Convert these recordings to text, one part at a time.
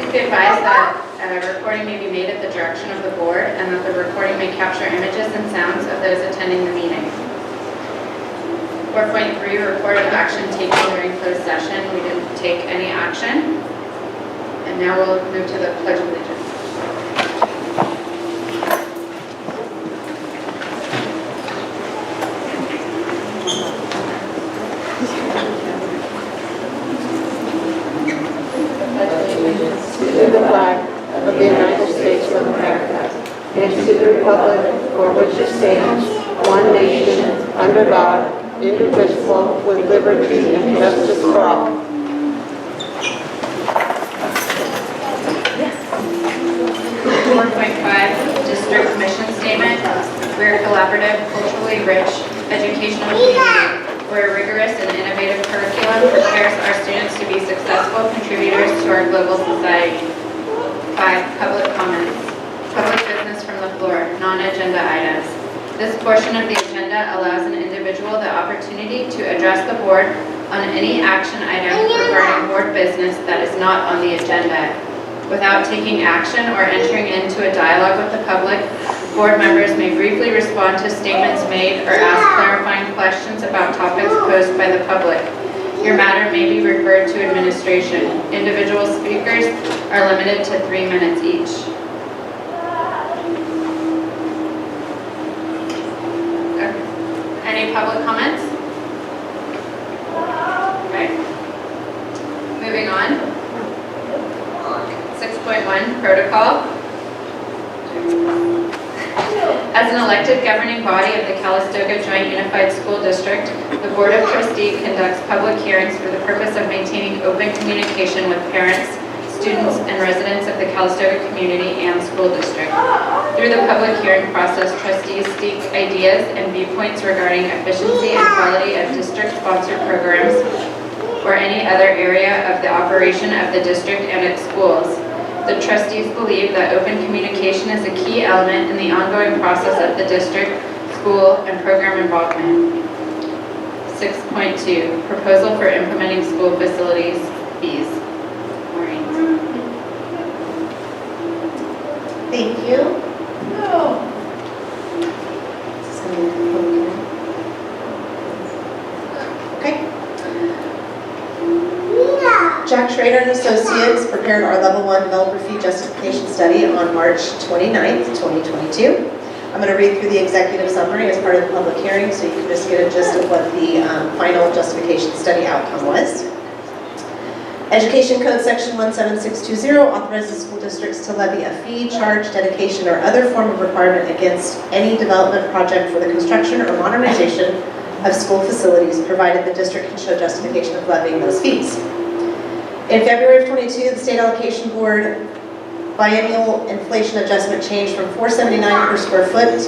Please be advised that recording may be made at the direction of the board and that the recording may capture images and sounds of those attending the meeting. 4.3, report of action taken during closed session. We didn't take any action. And now we'll move to the Pledge of Allegiance. To the flag of the United States of America and to the republic for which it stands, one nation, under God, indivisible, with liberty and justice for all. 4.5, District Mission Statement. We're a collaborative, culturally rich, educational community where a rigorous and innovative curriculum prepares our students to be successful contributors to our global society. 5, public comments. Public business from the floor, non-agenda items. This portion of the agenda allows an individual the opportunity to address the board on any action item regarding board business that is not on the agenda. Without taking action or entering into a dialogue with the public, board members may briefly respond to statements made or ask clarifying questions about topics posed by the public. Your matter may be referred to administration. Individual speakers are limited to 3 minutes each. Any public comments? Okay. Moving on. 6.1, protocol. As an elected governing body of the Calistoga Joint Unified School District, the Board of Trustees conducts public hearings for the purpose of maintaining open communication with parents, students, and residents of the Calistoga community and school district. Through the public hearing process, trustees seek ideas and viewpoints regarding efficiency and quality of district-sponsored programs or any other area of the operation of the district and its schools. The trustees believe that open communication is a key element in the ongoing process of the district, school, and program involvement. 6.2, proposal for implementing school facilities fees. Maureen. Thank you. Okay. Jack Schrader and Associates prepared our Level 1 Developer Fee Justification Study on March 29th, 2022. I'm going to read through the executive summary as part of the public hearing so you can just get a gist of what the final justification study outcome was. Education Code Section 17620 authorizes school districts to levy a fee, charge, dedication, or other form of requirement against any development project for the construction or modernization of school facilities, provided the district can show justification of levying those fees. In February of 22, the State Allocation Board biennial inflation adjustment changed from $4.79 per square foot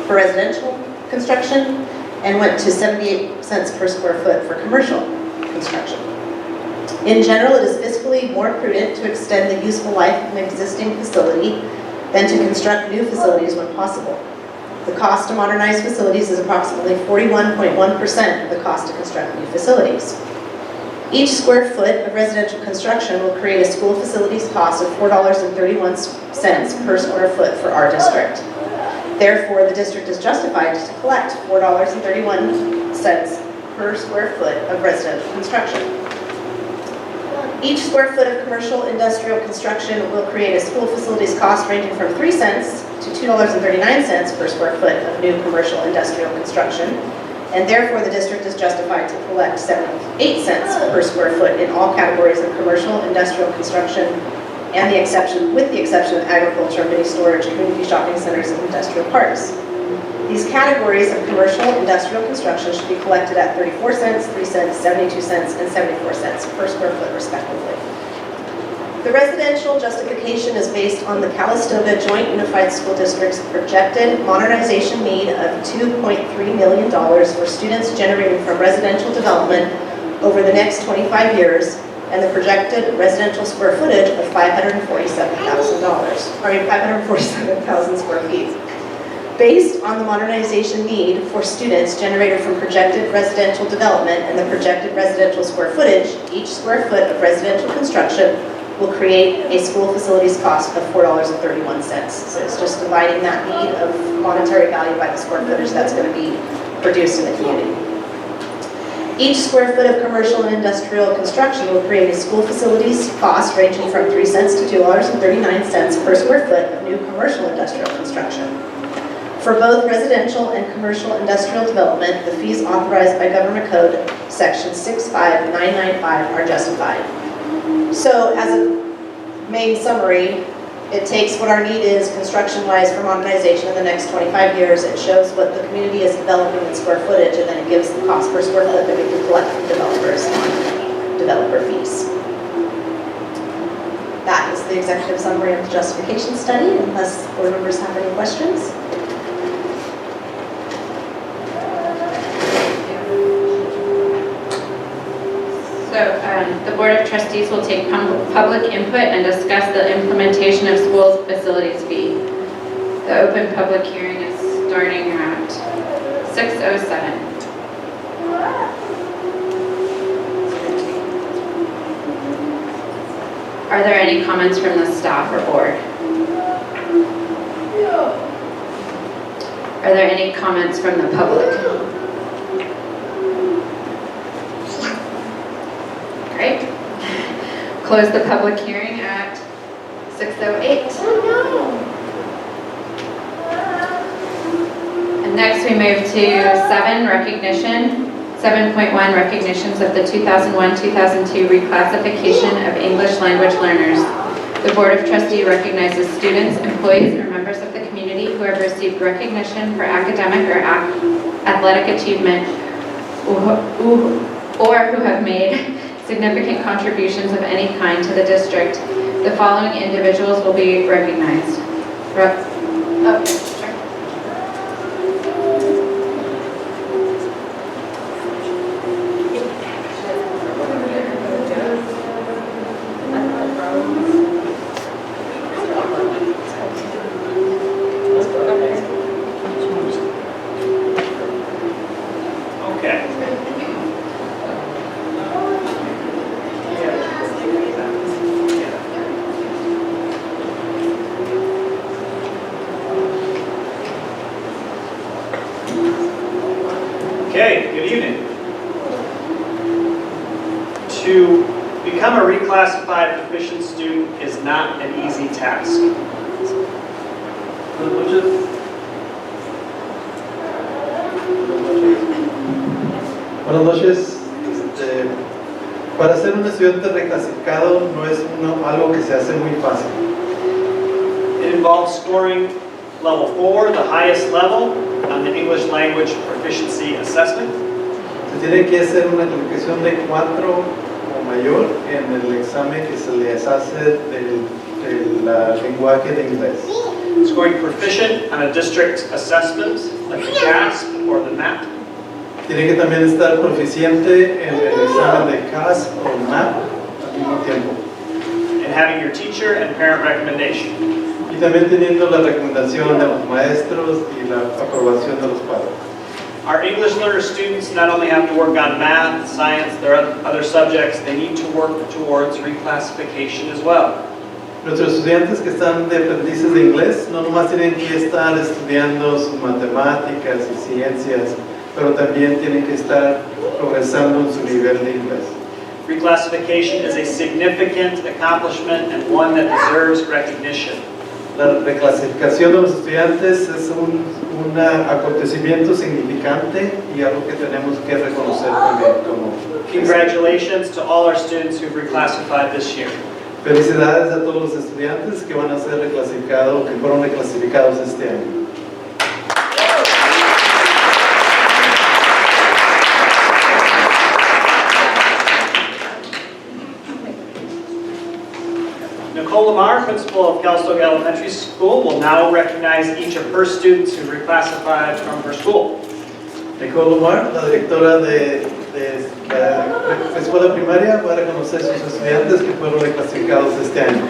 for residential construction and went to 78 cents per square foot for commercial construction. In general, it is fiscally more prudent to extend the useful life of an existing facility than to construct new facilities when possible. The cost to modernize facilities is approximately 41.1% of the cost to construct new facilities. Each square foot of residential construction will create a school facilities cost of $4.31 per square foot for our district. Therefore, the district is justified to collect $4.31 per square foot of residential construction. Each square foot of commercial industrial construction will create a school facilities cost ranging from 3 cents to $2.39 per square foot of new commercial industrial construction, and therefore the district is justified to collect 78 cents per square foot in all categories of commercial industrial construction, and with the exception of agriculture, mini storage, community shopping centers, and industrial parks. These categories of commercial industrial construction should be collected at 34 cents, 3 cents, 72 cents, and 74 cents per square foot, respectively. The residential justification is based on the Calistoga Joint Unified School District's projected modernization need of $2.3 million for students generated from residential development over the next 25 years, and the projected residential square footage of 547,000 square feet. Based on the modernization need for students generated from projected residential development and the projected residential square footage, each square foot of residential construction will create a school facilities cost of $4.31. So it's just dividing that need of monetary value by the square footage that's going to be produced in the community. Each square foot of commercial and industrial construction will create a school facilities cost ranging from 3 cents to $2.39 per square foot of new commercial industrial construction. For both residential and commercial industrial development, the fees authorized by Government Code Section 65995 are justified. So as a main summary, it takes what our need is construction-wise for modernization in the next 25 years. It shows what the community is developing in square footage, and then it gives the cost per square foot that we can collect from developers on developer fees. That is the executive summary of the justification study, unless board members have any questions. So the Board of Trustees will take public input and discuss the implementation of schools facilities fee. The open public hearing is starting at 6:07. Are there any comments from the staff or board? Are there any comments from the public? Great. Close the public hearing at 6:08. And next we move to 7.1 recognitions of the 2001-2002 reclassification of English language learners. The Board of Trustees recognizes students, employees, or members of the community who have received recognition for academic or athletic achievement or who have made significant contributions of any kind to the district. The following individuals will be recognized. Okay, good evening. To become a reclassified proficient student is not an easy task. Buenas noches. Buenas noches. Para ser un estudiante reclasificado no es algo que se hace muy fácil. It involves scoring level 4, the highest level, on the English language proficiency assessment. Se tiene que hacer una calificación de 4 o mayor en el examen que se les hace del lenguaje de inglés. Scoring proficient on a district assessment, like the CASP or the MAP. Tiene que también estar proficiente en el examen de CASP o MAP al mismo tiempo. And having your teacher and parent recommendation. Y también teniendo la recomendación de los maestros y la aprobación de los padres. Our English learner students not only have to work on math, science, there are other subjects, they need to work towards reclassification as well. Nuestros estudiantes que están de aprendices de inglés no nomás tienen que estar estudiando sus matemáticas y ciencias, pero también tienen que estar progresando en su nivel de inglés. Reclassification is a significant accomplishment and one that deserves recognition. La reclasificación de los estudiantes es un acontecimiento significante y algo que tenemos que reconocer también como. Congratulations to all our students who've reclassified this year. Felicidades a todos los estudiantes que van a ser reclasificados, que fueron reclasificados este año. Nicole Lamar, principal of Calistoga Elementary School, will now recognize each of her students who reclassified from her school. Nicole Lamar, la directora de la escuela primaria, va a reconocer sus estudiantes que fueron reclasificados este año.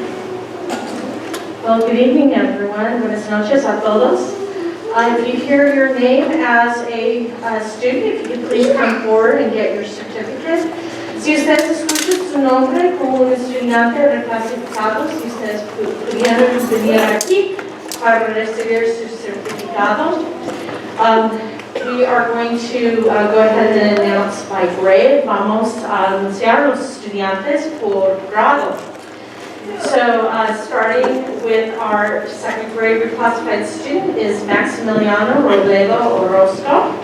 Well, good evening, everyone. Buenas noches a todos. If you hear your name as a student, if you could please come forward and get your certificate. Si usted escucha su nombre como un estudiante estudiantes reclasificados, si ustedes pudieran venir aquí para recibir sus certificados. We are going to go ahead and announce by grade. Vamos a anunciar los estudiantes por grado. So starting with our second grade reclassified student is Maximiliano Robledo Orozco.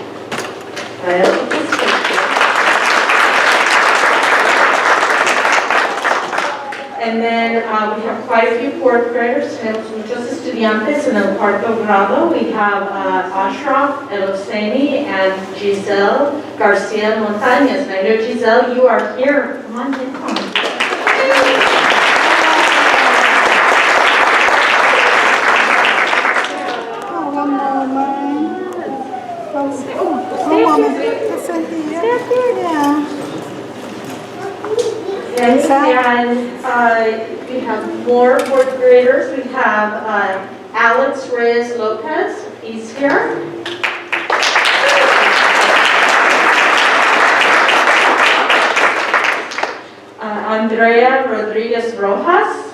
And then we have quite a few fourth graders. Tenemos muchos estudiantes en el cuarto grado. We have Ashraf Eloseni and Giselle Garcia Montañez. And I know, Giselle, you are here. Come on, come on. And we have more fourth graders. We have Alex Reyes Lopez. He's here. Andrea Rodriguez Rojas.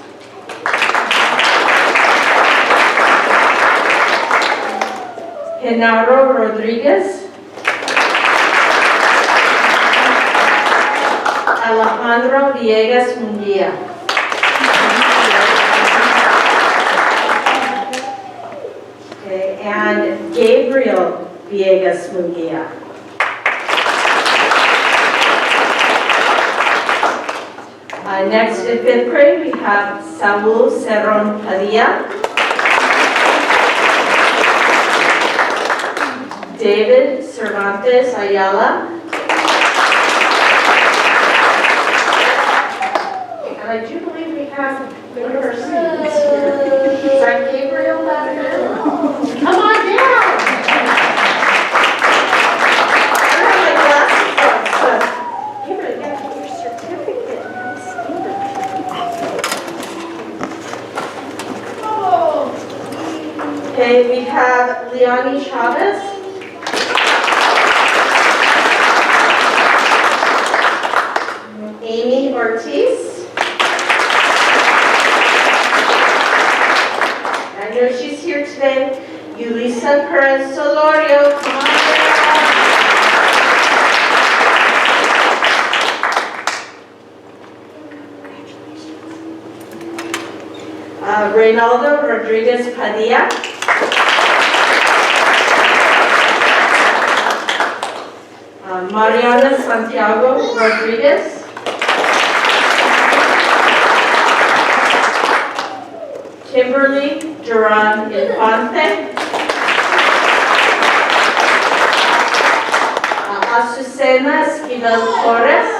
Genaro Rodriguez. Alejandro Villegas Munguia. Okay, and Gabriel Villegas Munguia. Next, in fifth grade, we have Saúl Cerrón Padilla, David Cervantes Ayala, and I do believe we have one of our students here. Is that Gabriel back there? Come on down! I don't have my glasses on, so Gabriel, you have your certificate. Okay, we have Leonie Chavez. Amy Ortiz. I know she's here today. Yulisa Perez Solorio, come on down. Reynaldo Rodriguez Padilla. Mariana Santiago Rodriguez. Kimberly Duran Infante. Azucena Esquivel Torres.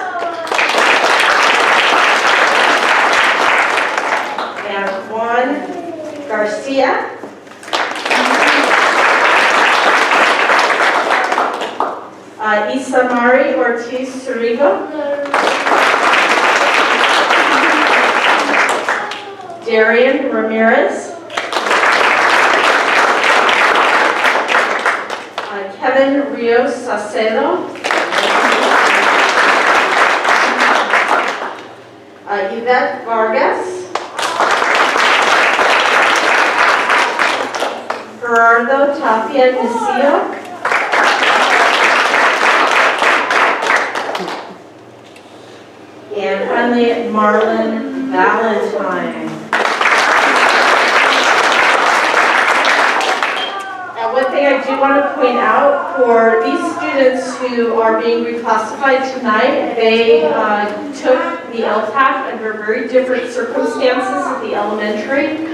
And Juan Garcia. Isamari Ortiz Cerrigo. Darian Ramirez. Kevin Rios Sacedo. Yvette Vargas. Gerardo Tapia Nicio. And finally, Marlon Valentine. Now, one thing I do want to point out for these students who are being reclassified tonight, they took the LTAC under very different circumstances at the elementary.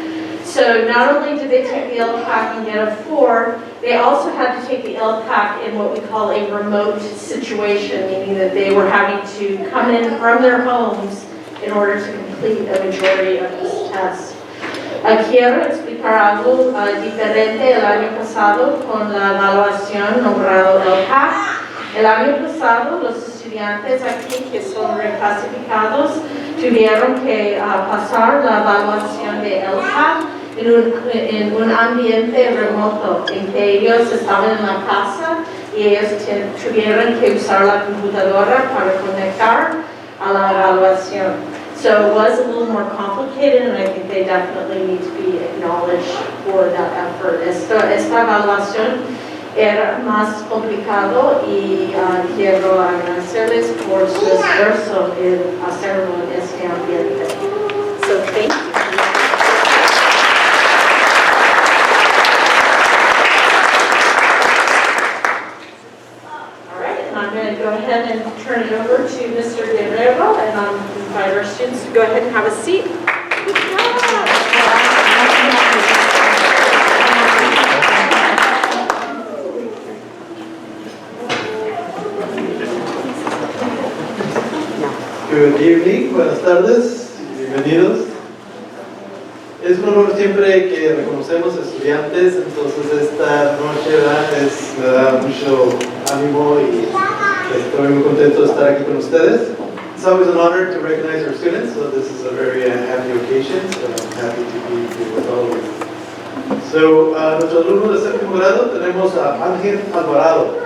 So not only did they take the LTAC and get a 4, they also had to take the LTAC in what we call a remote situation, meaning that they were having to come in from their homes in order to complete a majority of this test. Quiero explicar algo diferente el año pasado con la evaluación nombrado LTAC. El año pasado los estudiantes aquí que son reclasificados tuvieron que pasar la evaluación de LTAC en un ambiente remoto, en que ellos estaban en la casa y ellos tuvieron que usar la computadora para conectar a la evaluación. So it was a little more complicated, and I think they definitely need to be acknowledged for that effort. Esta evaluación era más complicado y quiero agradecerles por su esfuerzo en hacerlo en este ambiente. So thank you. I'm going to go ahead and turn it over to Mr. Guerrero, and I'll invite our students to go ahead and have a seat. Good job. Good evening, buenas tardes, bienvenidos. Es un honor siempre que reconocemos estudiantes, entonces esta noche me da mucho ánimo y estoy muy contento de estar aquí con ustedes. It's always an honor to recognize our students, so this is a very happy occasion, so I'm happy to be here with all of you. So, nuestro alumno de séptimo grado tenemos a Ángel Alvarado.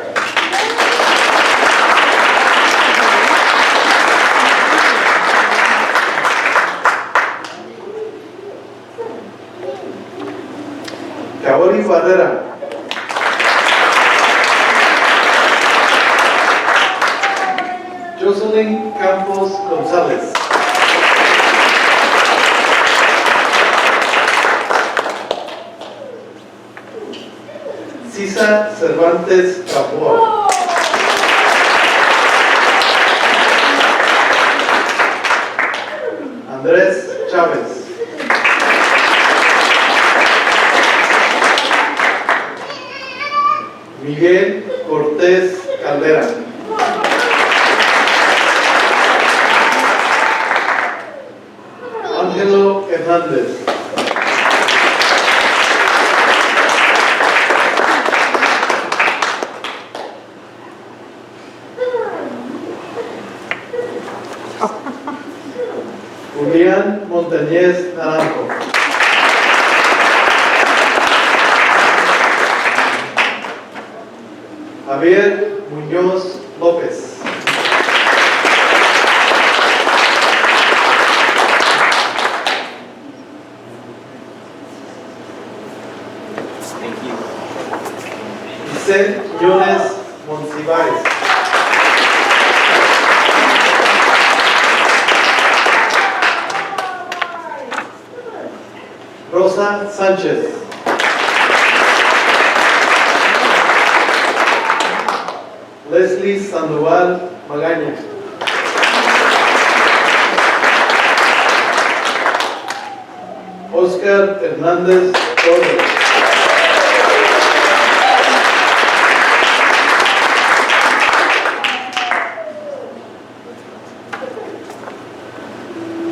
Kaori Barrera. Jocelyn Campos González. Cisa Cervantes Capua. Andrés Chávez. Miguel Cortés Caldera. Ángelo Hernández. Julián Montañez Naranjo. Javier Muñoz López. Vicente Quiñones Monsiváis. Rosa Sánchez. Leslie Sandoval Magaña. Oscar Hernández Torres.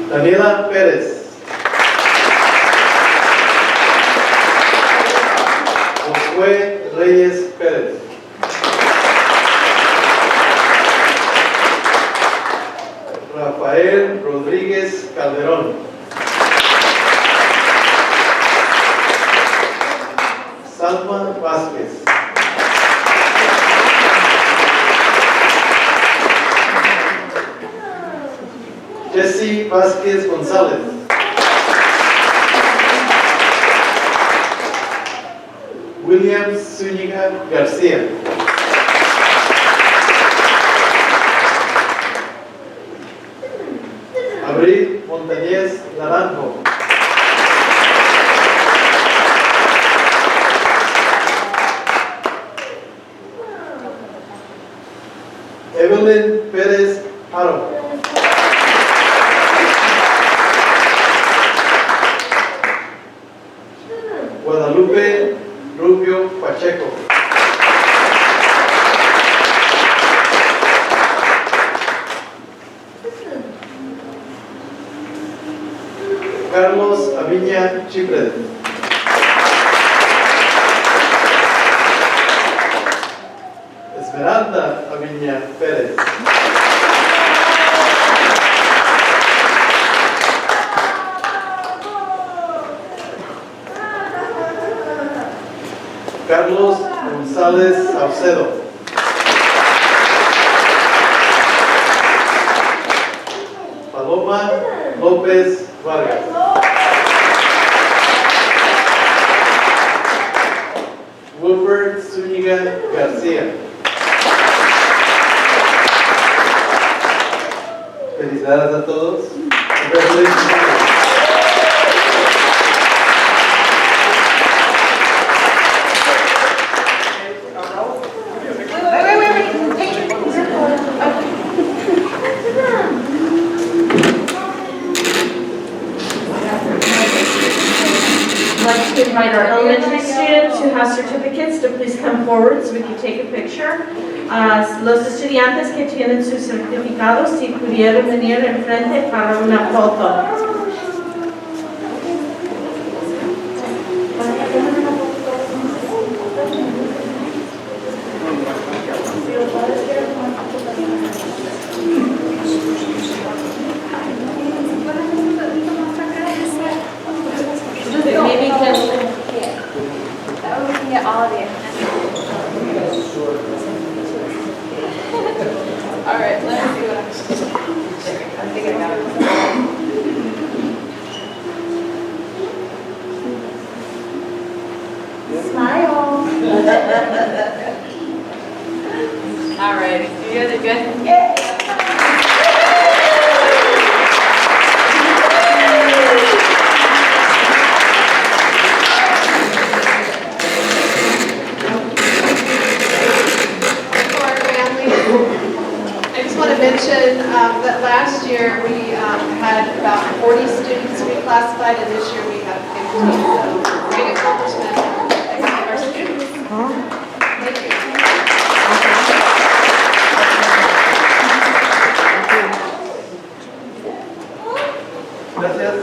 Daniela Pérez. Josué Reyes Pérez. Rafael Rodríguez Calderón. Salma Vázquez. Jesse Vázquez González. William Zúñiga García. Abril Montañez Naranjo. Evelyn Pérez Haro. Guadalupe Rubio Pacheco. Carlos Aviña Chipre. Esmeralda Aviña Pérez. Carlos González Saucedo. Paloma López Vargas. Wilbert Zúñiga García. Felicidades a todos. Congratulations. I'd like to invite our elementary students who have certificates to please come forward so we can take a picture. Los estudiantes que tienen sus certificados, si pudieran venir enfrente para una foto. Maybe you can That way we can get all of you. All right, let's see what I'm thinking about. All right, you guys are good? Yeah. I just want to mention that last year we had about 40 students reclassified, and this year we have 15. So great accomplishment of our students. Thank you. Gracias.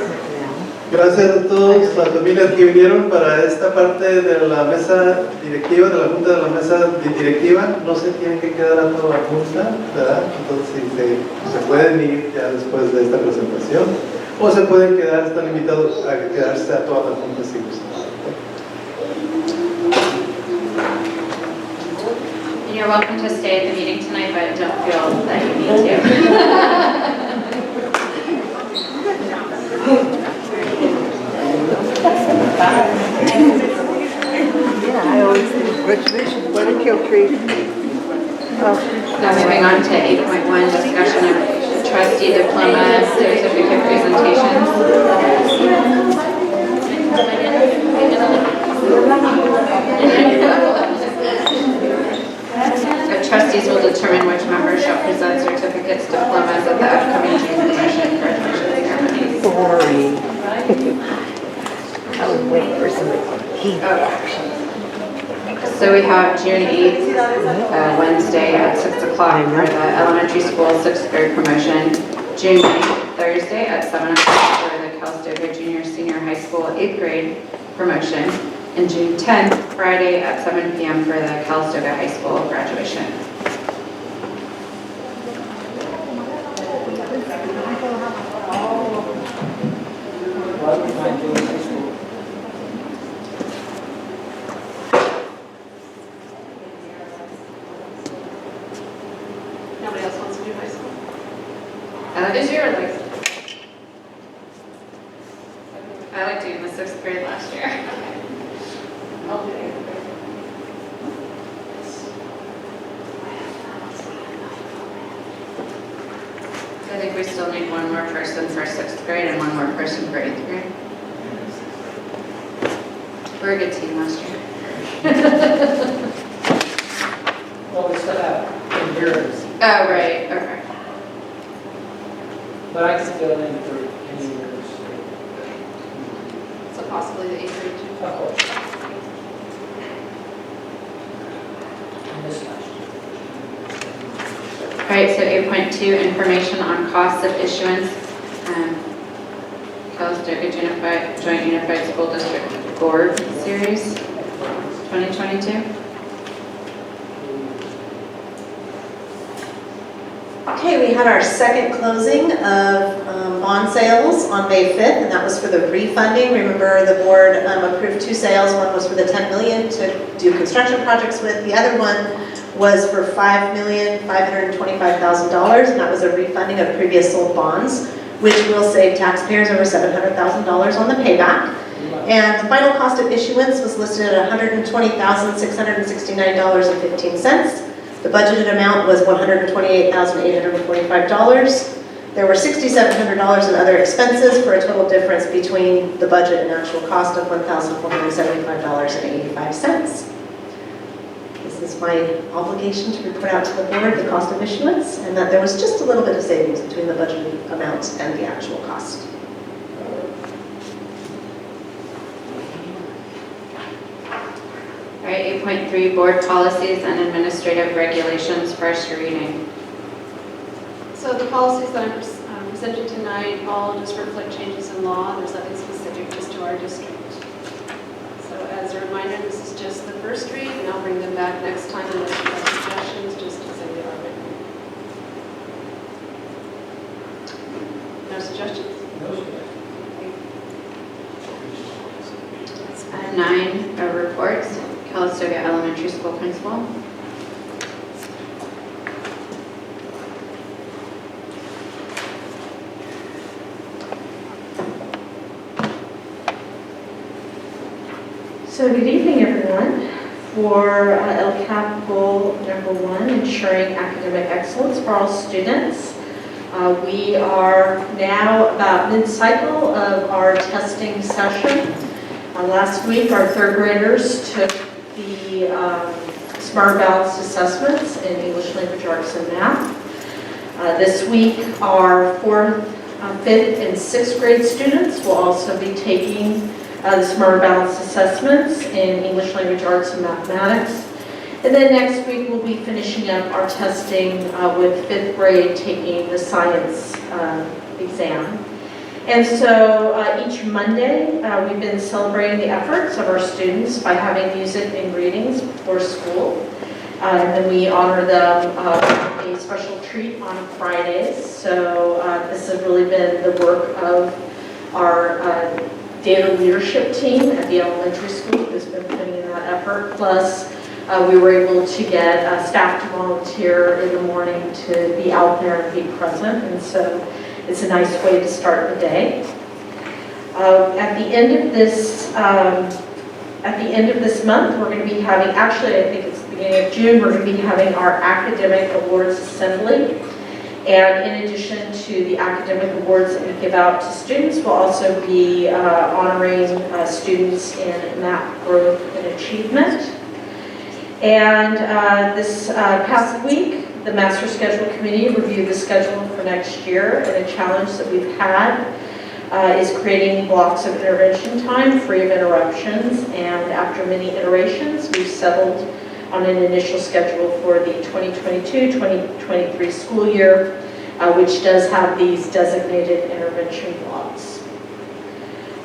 Gracias a todas las familias que vinieron para esta parte de la mesa directiva, de la junta de la mesa directiva. No se tienen que quedar a toda la junta, ¿verdad? Entonces se pueden ir ya después de esta presentación o se pueden quedar, están invitados a quedarse a toda la junta si gustan. And you're welcome to stay at the meeting tonight, but don't feel that you need to. Yeah, I always think graduation, what a kill tree. Now moving on to 8.1, discussion of trustee diploma certificate presentations. The trustees will determine which members shall present certificates, diplomas at the upcoming June promotion graduation ceremonies. Boring. I was waiting for some heat action. So we have June 8th, Wednesday at 6 o'clock for the elementary school 6th grade promotion. June 9th, Thursday at 7 o'clock for the Calistoga Junior Senior High School 8th grade promotion. And June 10th, Friday at 7 p.m. for the Calistoga High School graduation. Nobody else wants to do high school? This year, I like doing the 6th grade last year. I'll do it. I think we still need one more person for 6th grade and one more person for 8th grade. We're a good team last year. Well, we still have 10 years, Oh, right, okay. but I can fill in for any years. So possibly the 8th grade too. Of course. And this last year. All right, so 8.2, information on costs of issuance. Calistoga Joint Unified School District Board Series 2022. Okay, we had our second closing of bond sales on May 5th, and that was for the refunding. Remember, the board approved 2 sales. One was for the $10 million to do construction projects with. The other one was for $5,525,000, and that was a refunding of previous sold bonds. which will save taxpayers over $700,000 on the payback. And the final cost of issuance was listed at $120,669.15. The budgeted amount was $128,845. There were $6,700 in other expenses for a total difference between the budget and actual cost of $1,475.85. This is my obligation to report out to the board the cost of issuance, and that there was just a little bit of savings between the budgeted amounts and the actual cost. All right, 8.3, board policies and administrative regulations, first reading. So the policies that I'm presenting tonight all just reflect changes in law. There's nothing specific just to our district. So as a reminder, this is just the first read, and I'll bring them back next time unless you have suggestions, just as they are written. No suggestions? Okay. 9, reports, Calistoga Elementary School Principal. So good evening, everyone. For LCAP goal number 1, ensuring academic excellence for all students. We are now about mid-cycle of our testing session. Last week, our third graders took the Smarter Balanced assessments in English Language Arts and Math. This week, our 4th, 5th, and 6th grade students will also be taking the Smarter Balanced assessments in English Language Arts and Mathematics. And then next week we'll be finishing up our testing with 5th grade taking the science exam. And so each Monday we've been celebrating the efforts of our students by having music and readings before school. And then we honor them with a special treat on Fridays. So this has really been the work of our data leadership team at the elementary school who's been putting in that effort. Plus, we were able to get staff to volunteer in the morning to be out there and be present. And so it's a nice way to start the day. At the end of this month, we're going to be having, actually I think it's the beginning of June, we're going to be having our academic awards assembly. And in addition to the academic awards that we give out to students, we'll also be honoring students in math growth and achievement. And this past week, the Master Schedule Committee reviewed the schedule for next year, and a challenge that we've had is creating blocks of intervention time free of interruptions. And after many iterations, we've settled on an initial schedule for the 2022-2023 school year, which does have these designated intervention blocks.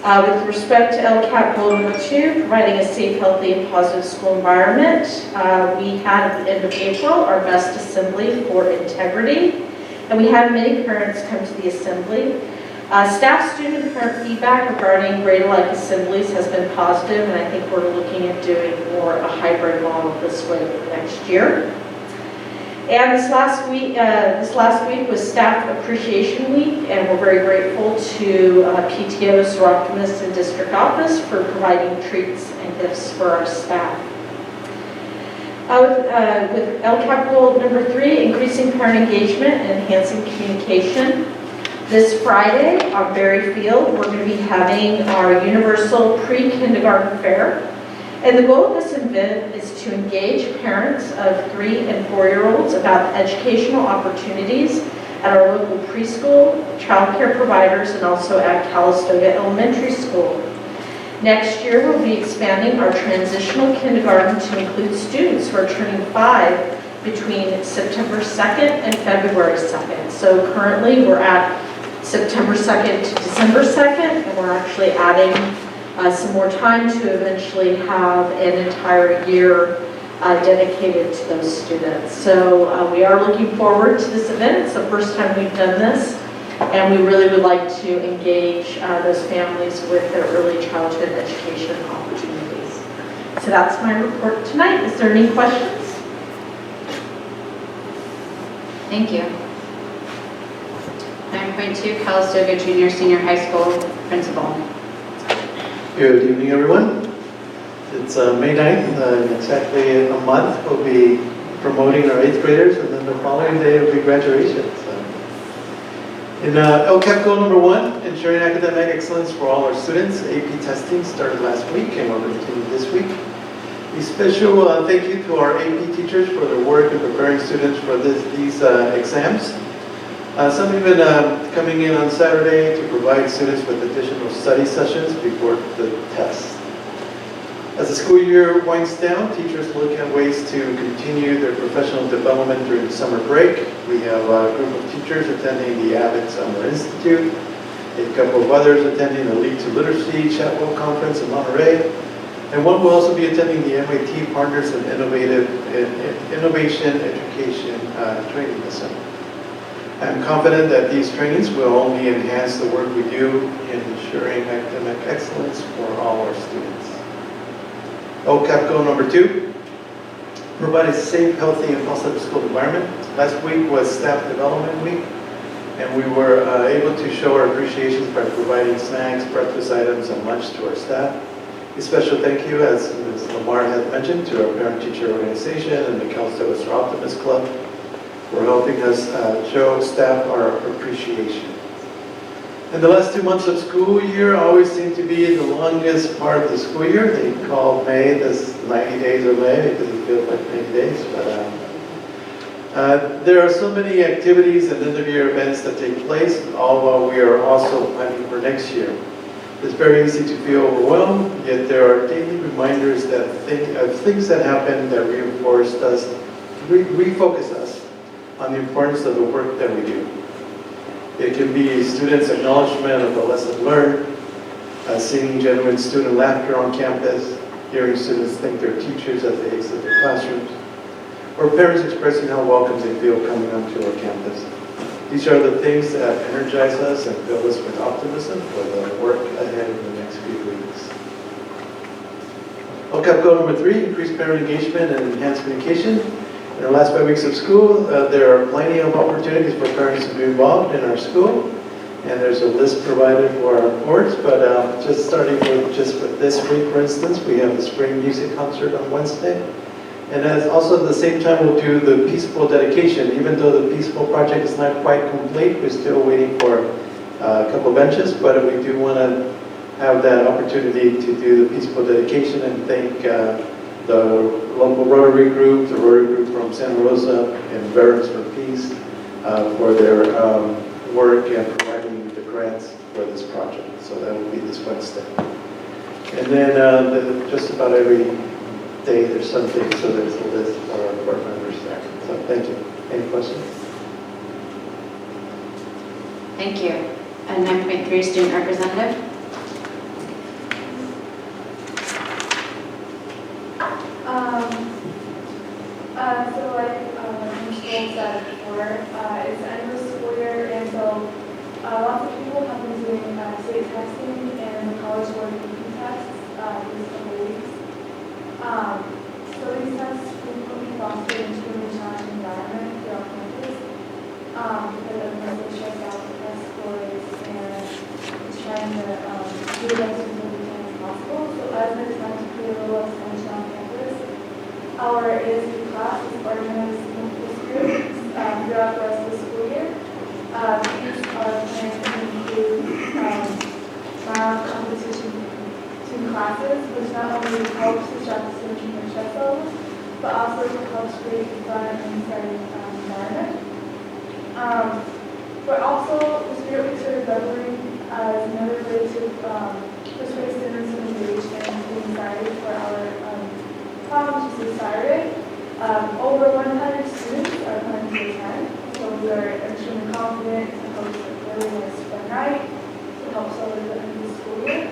With respect to LCAP goal number 2, providing a safe, healthy, and positive school environment, we had at the end of April our best assembly for integrity, and we had many parents come to the assembly. Staff, student, and parent feedback regarding grade-alike assemblies has been positive, and I think we're looking at doing more a hybrid model this way for next year. And this last week was Staff Appreciation Week, and we're very grateful to PTO, Soroptimist, and District Office for providing treats and gifts for our staff. With LCAP goal number 3, increasing parent engagement and enhancing communication. This Friday on Berry Field, we're going to be having our Universal Pre-Kindergarten Fair. And the goal of this event is to engage parents of 3- and 4-year-olds about educational opportunities at our local preschool, child care providers, and also at Calistoga Elementary School. Next year, we'll be expanding our transitional kindergarten to include students who are turning 5 between September 2nd and February 2nd. So currently, we're at September 2nd to December 2nd, and we're actually adding some more time to eventually have an entire year dedicated to those students. So we are looking forward to this event. It's the first time we've done this, and we really would like to engage those families with their early childhood education opportunities. So that's my report tonight. Is there any questions? Thank you. 9.2, Calistoga Junior Senior High School Principal. Good evening, everyone. It's May 9th, in exactly a month, we'll be promoting our 8th graders, and then the following day will be graduation. So, in LCAP goal number 1, ensuring academic excellence for all our students. AP testing started last week and will continue this week. A special thank you to our AP teachers for their work in preparing students for these exams. Some even coming in on Saturday to provide students with additional study sessions before the test. As the school year winds down, teachers look at ways to continue their professional development during the summer break. We have a group of teachers attending the Abbott Summer Institute, a couple of others attending the Lead to Literacy Chapel Conference in Monterey, and one will also be attending the MIT Partners in Innovation Education training this summer. I'm confident that these trainings will only enhance the work we do in ensuring academic excellence for all our students. LCAP goal number 2, provide a safe, healthy, and positive school environment. Last week was Staff Development Week, and we were able to show our appreciations by providing snacks, breakfast items, and lunch to our staff. A special thank you, as Ms. Lamar had mentioned, to our parent-teacher organization and the Calistoga Star Optimist Club for helping us show staff our appreciation. And the last 2 months of school year always seem to be the longest part of the school year. They call May this 90 days of May because it feels like 90 days. But there are so many activities and end-of-year events that take place, all while we are also planning for next year. It's very easy to feel overwhelmed, yet there are daily reminders of things that happen that reinforce us, refocus us on the importance of the work that we do. It can be students' acknowledgement of the lesson learned, seeing genuine student laughter on campus, hearing students thank their teachers as they exit their classrooms, or parents expressing how welcome they feel coming onto our campus. These are the things that energize us and fill us with optimism for the work ahead in the next few weeks. LCAP goal number 3, increase parent engagement and enhance communication. In our last 5 weeks of school, there are plenty of opportunities for parents to be involved in our school, and there's a list provided for our boards, but just starting with this week, for instance, we have the spring music concert on Wednesday, and also at the same time we'll do the Peaceful dedication. Even though the Peaceful project is not quite complete, we're still waiting for a couple benches, but we do want to have that opportunity to do the Peaceful dedication and thank the local Rotary group, the Rotary group from Santa Rosa, and Veterans for Peace for their work and providing the grants for this project. So that will be this Wednesday. And then just about every day there's something, so there's a list for our board members there. So thank you. Any questions? Thank you. And 9.3, student representative. So like Nicole said before, it's the end of the school year, and so lots of people have been doing state testing and college board AP tests these couple weeks. So these tests frequently foster into a challenging environment throughout campus because everyone's so stressed out with test scores and is trying to do the best as we can as possible. So as an attempt to create a little extension on campus, our ASB class is organized in focus groups throughout the rest of the school year. These are planned to include mild competition between classes, which not only helps distract the students from their stress levels, but also helps create a fun and exciting environment. But also, the Spirit Weeks are reveling as another way to persuade students to engage and be excited for our which is Saturday. Over 100 students are planning to attend, so we are extremely confident to host a really nice fun night to help celebrate the end of the school year.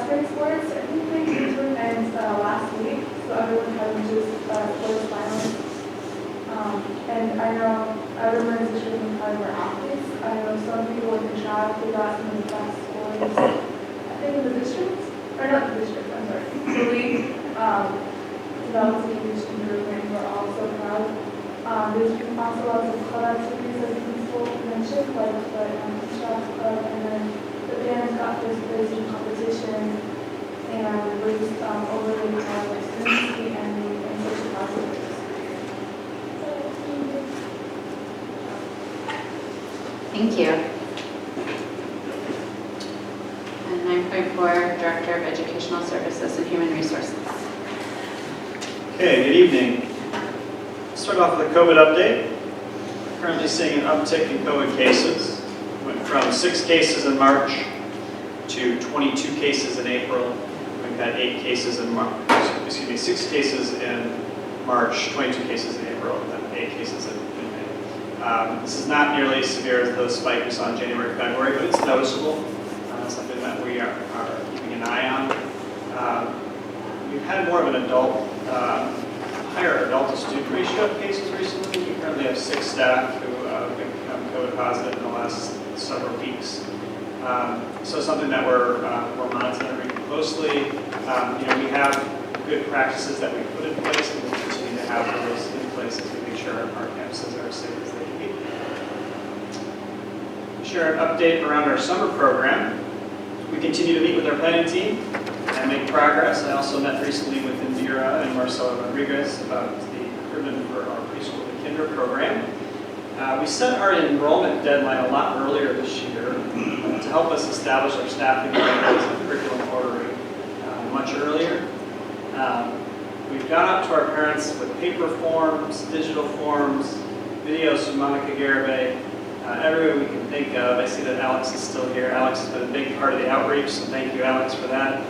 Spring sports, I think they came to an end last week, so everyone had just sports finals. And I know everyone in the district probably were athletes. I know some people in the track, they got some of the best scores, I think in the district, or not the district, I'm sorry, the league. Developed a huge improvement. We're all so proud. There's been also lots of club activities, as the principal mentioned, Lightfoot Straps Club, and then the band got first place in competition and was overly proud of students and social classes. Thank you. And 9.4, Director of Educational Services and Human Resources. Okay, good evening. Start off with a COVID update. Currently seeing an uptick in COVID cases. Went from 6 cases in March to 22 cases in April. We've had 8 cases in March, 6 cases in March, 22 cases in April, and then 8 cases in May. This is not nearly as severe as the spike we saw in January, February, but it's noticeable. Something that we are keeping an eye on. We've had more of an higher adult-to-student ratio of cases recently. We currently have 6 staff who have become COVID positive in the last several weeks. So something that we're monitoring closely. We have good practices that we put in place, and we'll continue to have those in place as we make sure our campuses are as safe as they can be. Share an update around our summer program. We continue to meet with our planning team and make progress. I also met recently with Indira and Marcelo Rodriguez about the recruitment for our preschool to kinder program. We set our enrollment deadline a lot earlier this year to help us establish our staffing levels and curriculum ordering much earlier. We've gone out to our parents with paper forms, digital forms, videos from Monica Garibay, every way we can think of. I see that Alex is still here. Alex has been a big part of the outreach, so thank you, Alex, for that.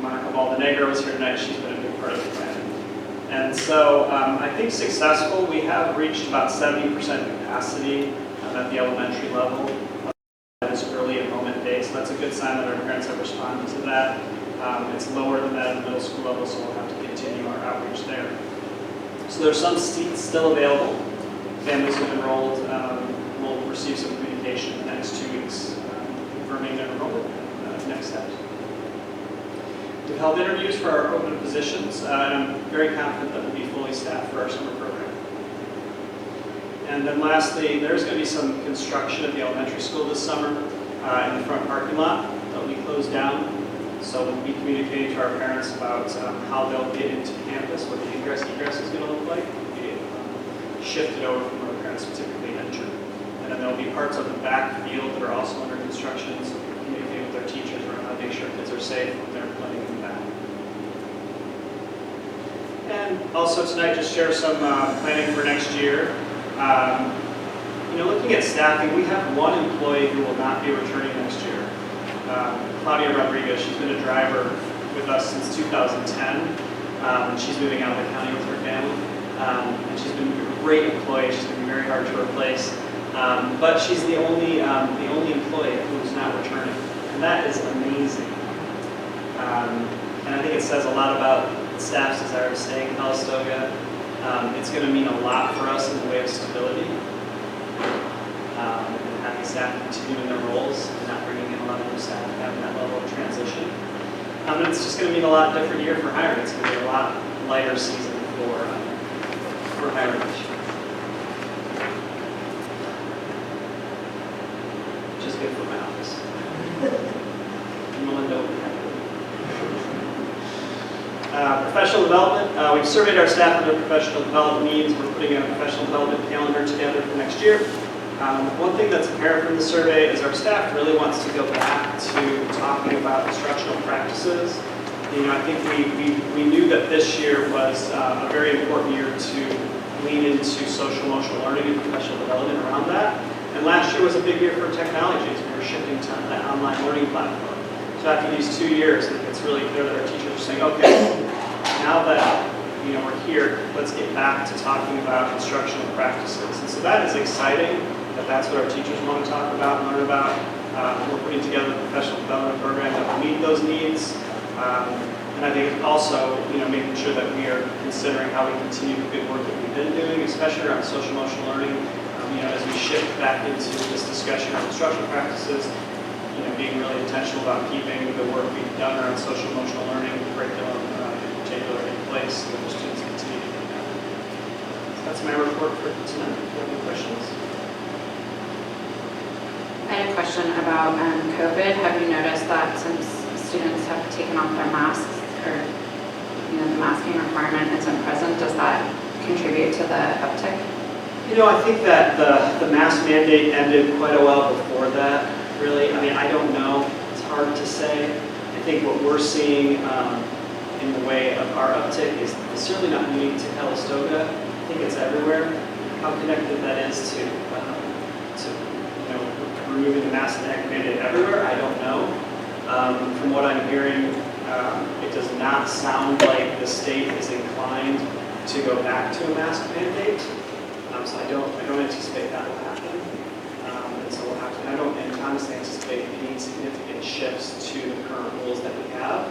Monica Valdenegro is here tonight. She's been a big part of the plan. And so I think successful. We have reached about 70% capacity at the elementary level this early enrollment day. So that's a good sign that our parents have responded to that. It's lower than that at the middle school level, so we'll have to continue our outreach there. So there's some seats still available. Families who've enrolled will receive some communication in the next 2 weeks confirming their enrollment and next steps. We've held interviews for our open positions, and I'm very confident that we'll be fully staffed for our summer program. And then lastly, there's going to be some construction at the elementary school this summer in the front parking lot that will be closed down. So we'll be communicating to our parents about how they'll get into campus, what the egress is going to look like. We'll be shifted over from where parents typically enter. And then there'll be parts of the back field that are also under construction, so we'll communicate with their teachers around how to make sure kids are safe when they're playing in the back. And also tonight, just share some planning for next year. Looking at staffing, we have 1 employee who will not be returning next year. Claudia Rodriguez, she's been a driver with us since 2010, and she's moving out of the county with her family. And she's been a great employee. She's going to be very hard to replace. But she's the only employee who's not returning, and that is amazing. And I think it says a lot about staff's desire to stay in Calistoga. It's going to mean a lot for us in the way of stability. And having staff continue in their roles and not bringing in a lot of new staff and having that level of transition. And it's just going to mean a lot different year for hiring. It's going to be a lot lighter season for hiring this year. Which is good for my office. Melinda will be happy. Professional development. We've surveyed our staff on their professional development needs. We're putting a professional development calendar together for next year. One thing that's apparent from the survey is our staff really wants to go back to talking about instructional practices. I think we knew that this year was a very important year to lean into social emotional learning and professional development around that. And last year was a big year for technology as we were shifting to that online learning platform. So after these 2 years, I think it's really clear that our teachers are saying, okay, now that we're here, let's get back to talking about instructional practices. And so that is exciting. That's what our teachers want to talk about and learn about. We're putting together a professional development program that will meet those needs. And I think also, making sure that we are considering how we continue the good work that we've been doing, especially around social emotional learning. As we shift back into this discussion of instructional practices, being really intentional about keeping the work we've done around social emotional learning curriculum in particular in place so that the students continue to do that. So That's my report for tonight. Any questions? I had a question about COVID. Have you noticed that since students have taken off their masks, or the masking requirement isn't present, does that contribute to the uptick? I think that the mask mandate ended quite a while before that, really. I mean, I don't know. It's hard to say. I think what we're seeing in the way of our uptick is certainly not unique to Calistoga. I think it's everywhere. How connected that is to removing the mask mandate everywhere, I don't know. From what I'm hearing, it does not sound like the state is inclined to go back to a mask mandate. So I don't anticipate that will happen. And so we'll have to, I don't honestly anticipate any significant shifts to the current rules that we have.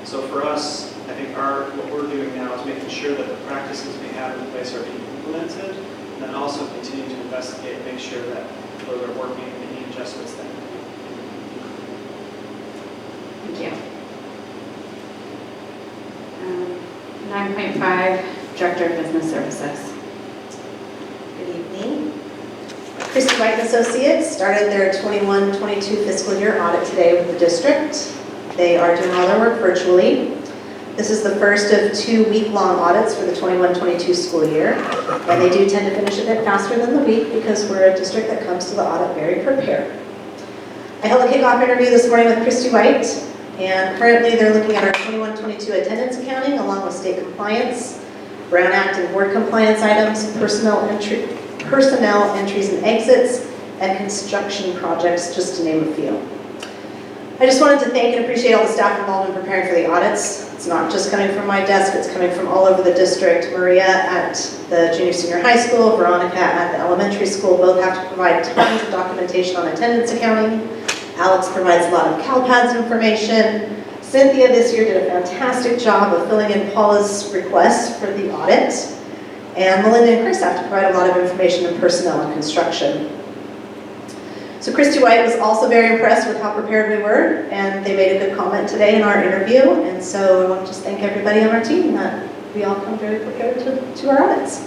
So for us, I think what we're doing now is making sure that the practices we have in place are being implemented, and then also continue to investigate and make sure that those are working and any adjustments that need to be. Thank you. 9.5, Director of Business Services. Good evening. Christy White and Associates started their 21-22 fiscal year audit today with the district. They are doing all their work virtually. This is the first of 2 week-long audits for the 21-22 school year, and they do tend to finish a bit faster than the week because we're a district that comes to the audit very prepared. I held a kickoff interview this morning with Christy White, and currently they're looking at our 21-22 attendance accounting along with state compliance, Brown Act and board compliance items, personnel entries and exits, and construction projects, just to name a few. I just wanted to thank and appreciate all the staff involved in preparing for the audits. It's not just coming from my desk, it's coming from all over the district. Maria at the junior senior high school, Veronica at the elementary school, both have to provide tons of documentation on attendance accounting. Alex provides a lot of CalPADS information. Cynthia this year did a fantastic job of filling in Paula's request for the audit. And Melinda and Chris have to provide a lot of information in personnel and construction. So Christy White was also very impressed with how prepared we were, and they made a good comment today in our interview. And so I want to just thank everybody on our team that we all come very prepared to our audits.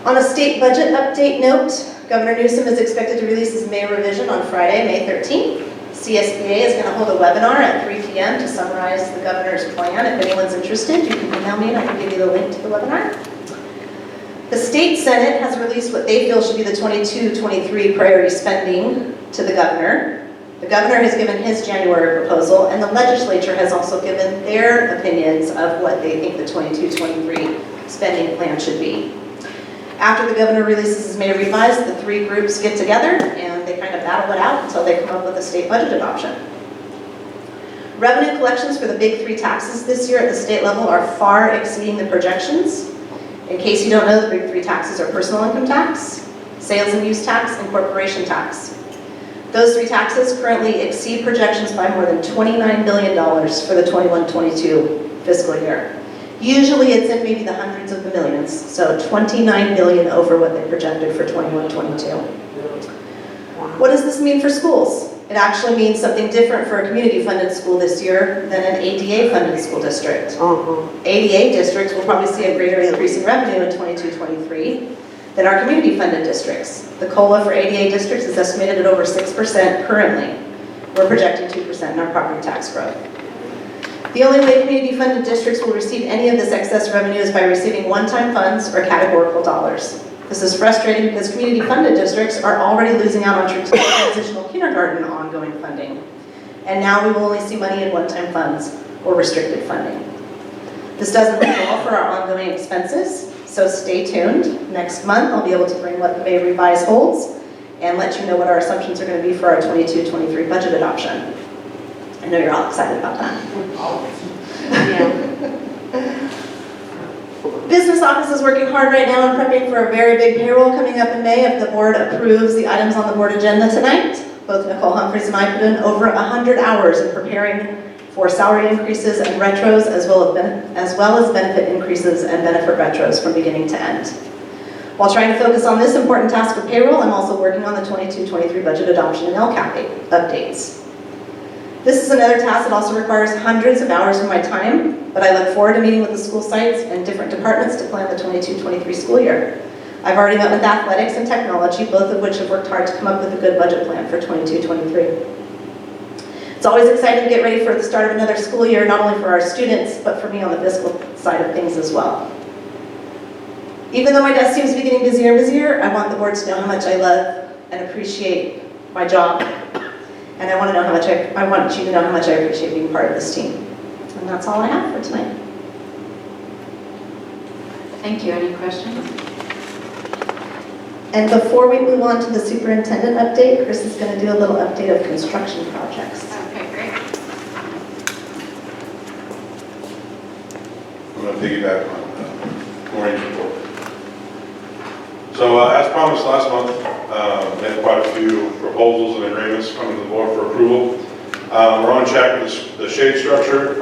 On a state budget update note, Governor Newsom is expected to release his May revision on Friday, May 13th. CSBA is going to hold a webinar at 3 p.m. to summarize the governor's plan. If anyone's interested, you can email me and I can give you the link to the webinar. The State Senate has released what they feel should be the 22-23 priority spending to the governor. The governor has given his January proposal, and the legislature has also given their opinions of what they think the 22-23 spending plan should be. After the governor releases his May revise, the 3 groups get together and they kind of battle it out until they come up with a state budget adoption. Revenue collections for the big 3 taxes this year at the state level are far exceeding the projections. In case you don't know, the big 3 taxes are personal income tax, sales and use tax, and corporation tax. Those 3 taxes currently exceed projections by more than $29 billion for the 21-22 fiscal year. Usually it's in maybe the hundreds of the millions, so $29 billion over what they projected for 21-22. What does this mean for schools? It actually means something different for a community-funded school this year than an ADA-funded school district. ADA districts will probably see a greater increase in revenue in 22-23 than our community-funded districts. The COLA for ADA districts is estimated at over 6% currently. We're projecting 2% in our property tax growth. The only way community-funded districts will receive any of this excess revenue is by receiving one-time funds or categorical dollars. This is frustrating because community-funded districts are already losing out on transitional kindergarten ongoing funding. And now we will only see money in one-time funds or restricted funding. This doesn't bode well for our ongoing expenses, so stay tuned. Next month, I'll be able to bring what the May revise holds and let you know what our assumptions are going to be for our 22-23 budget adoption. I know you're all excited about that. Business office is working hard right now and prepping for a very big payroll coming up in May if the board approves the items on the board agenda tonight. Both Nicole Humphries and I put in over 100 hours in preparing for salary increases and retros as well as benefit increases and benefit retros from beginning to end. While trying to focus on this important task of payroll, I'm also working on the 22-23 budget adoption and LCAP updates. This is another task that also requires hundreds of hours of my time. but I look forward to meeting with the school sites and different departments to plan the 22-23 school year. I've already met with athletics and technology, both of which have worked hard to come up with a good budget plan for 22-23. It's always exciting to get ready for the start of another school year, not only for our students, but for me on the fiscal side of things as well. Even though my desk seems to be getting busier and busier, I want the board to know how much I love and appreciate my job. And I want you to know how much I appreciate being part of this team. And that's all I have for tonight. Thank you. Any questions? And before we move on to the superintendent update, Chris is going to do a little update of construction projects. Okay, great. I'm going to piggyback on Maureen's report. So as promised last month, we had quite a few proposals and agreements coming to the board for approval. We're on track with the shade structure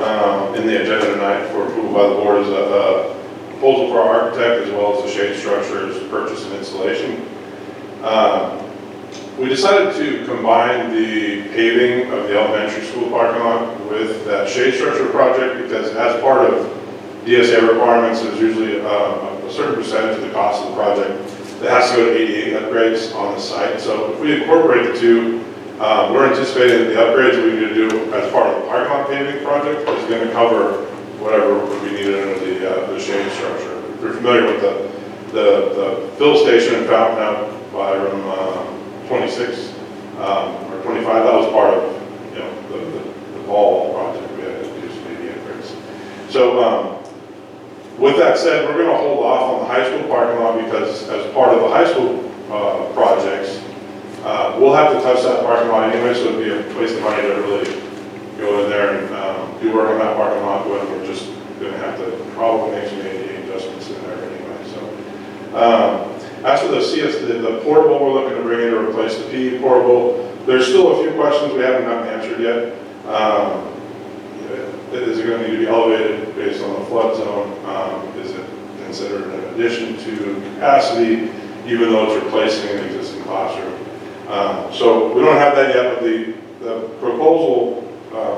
in the agenda tonight for approval by the board is a proposal for our architect as well as the shade structure's purchase and installation. We decided to combine the paving of the elementary school parking lot with that shade structure project because as part of DSA requirements, there's usually a certain percentage of the cost of the project that has to go to ADA upgrades on the site. So if we incorporate the two, we're anticipating that the upgrades that we need to do as part of the parking lot paving project is going to cover whatever we needed under the shade structure. If you're familiar with the fill station in Fountain out by room 26 or 25, that was part of the ball project. We had to do some ADA upgrades. So with that said, we're going to hold off on the high school parking lot because as part of the high school projects, we'll have to touch that parking lot anyway, so it'd be a waste of money to really go in there and do work on that parking lot when we're just going to have to probably make some ADA adjustments in there anyway. So, as for the the portable we're looking to bring in to replace the PE portable, there's still a few questions we haven't gotten answered yet. Is it going to need to be elevated based on the flood zone? Is it considered an addition to capacity, even though it's replacing an existing classroom? So we don't have that yet, but the proposal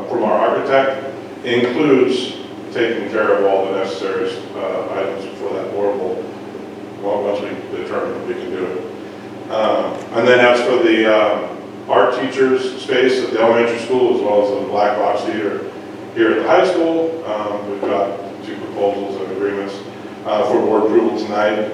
from our architect includes taking care of all the necessary items for that portable once we determine that we can do it. And then as for the art teachers space at the elementary school, as well as the black box theater here at the high school, we've got two proposals and agreements for board approval tonight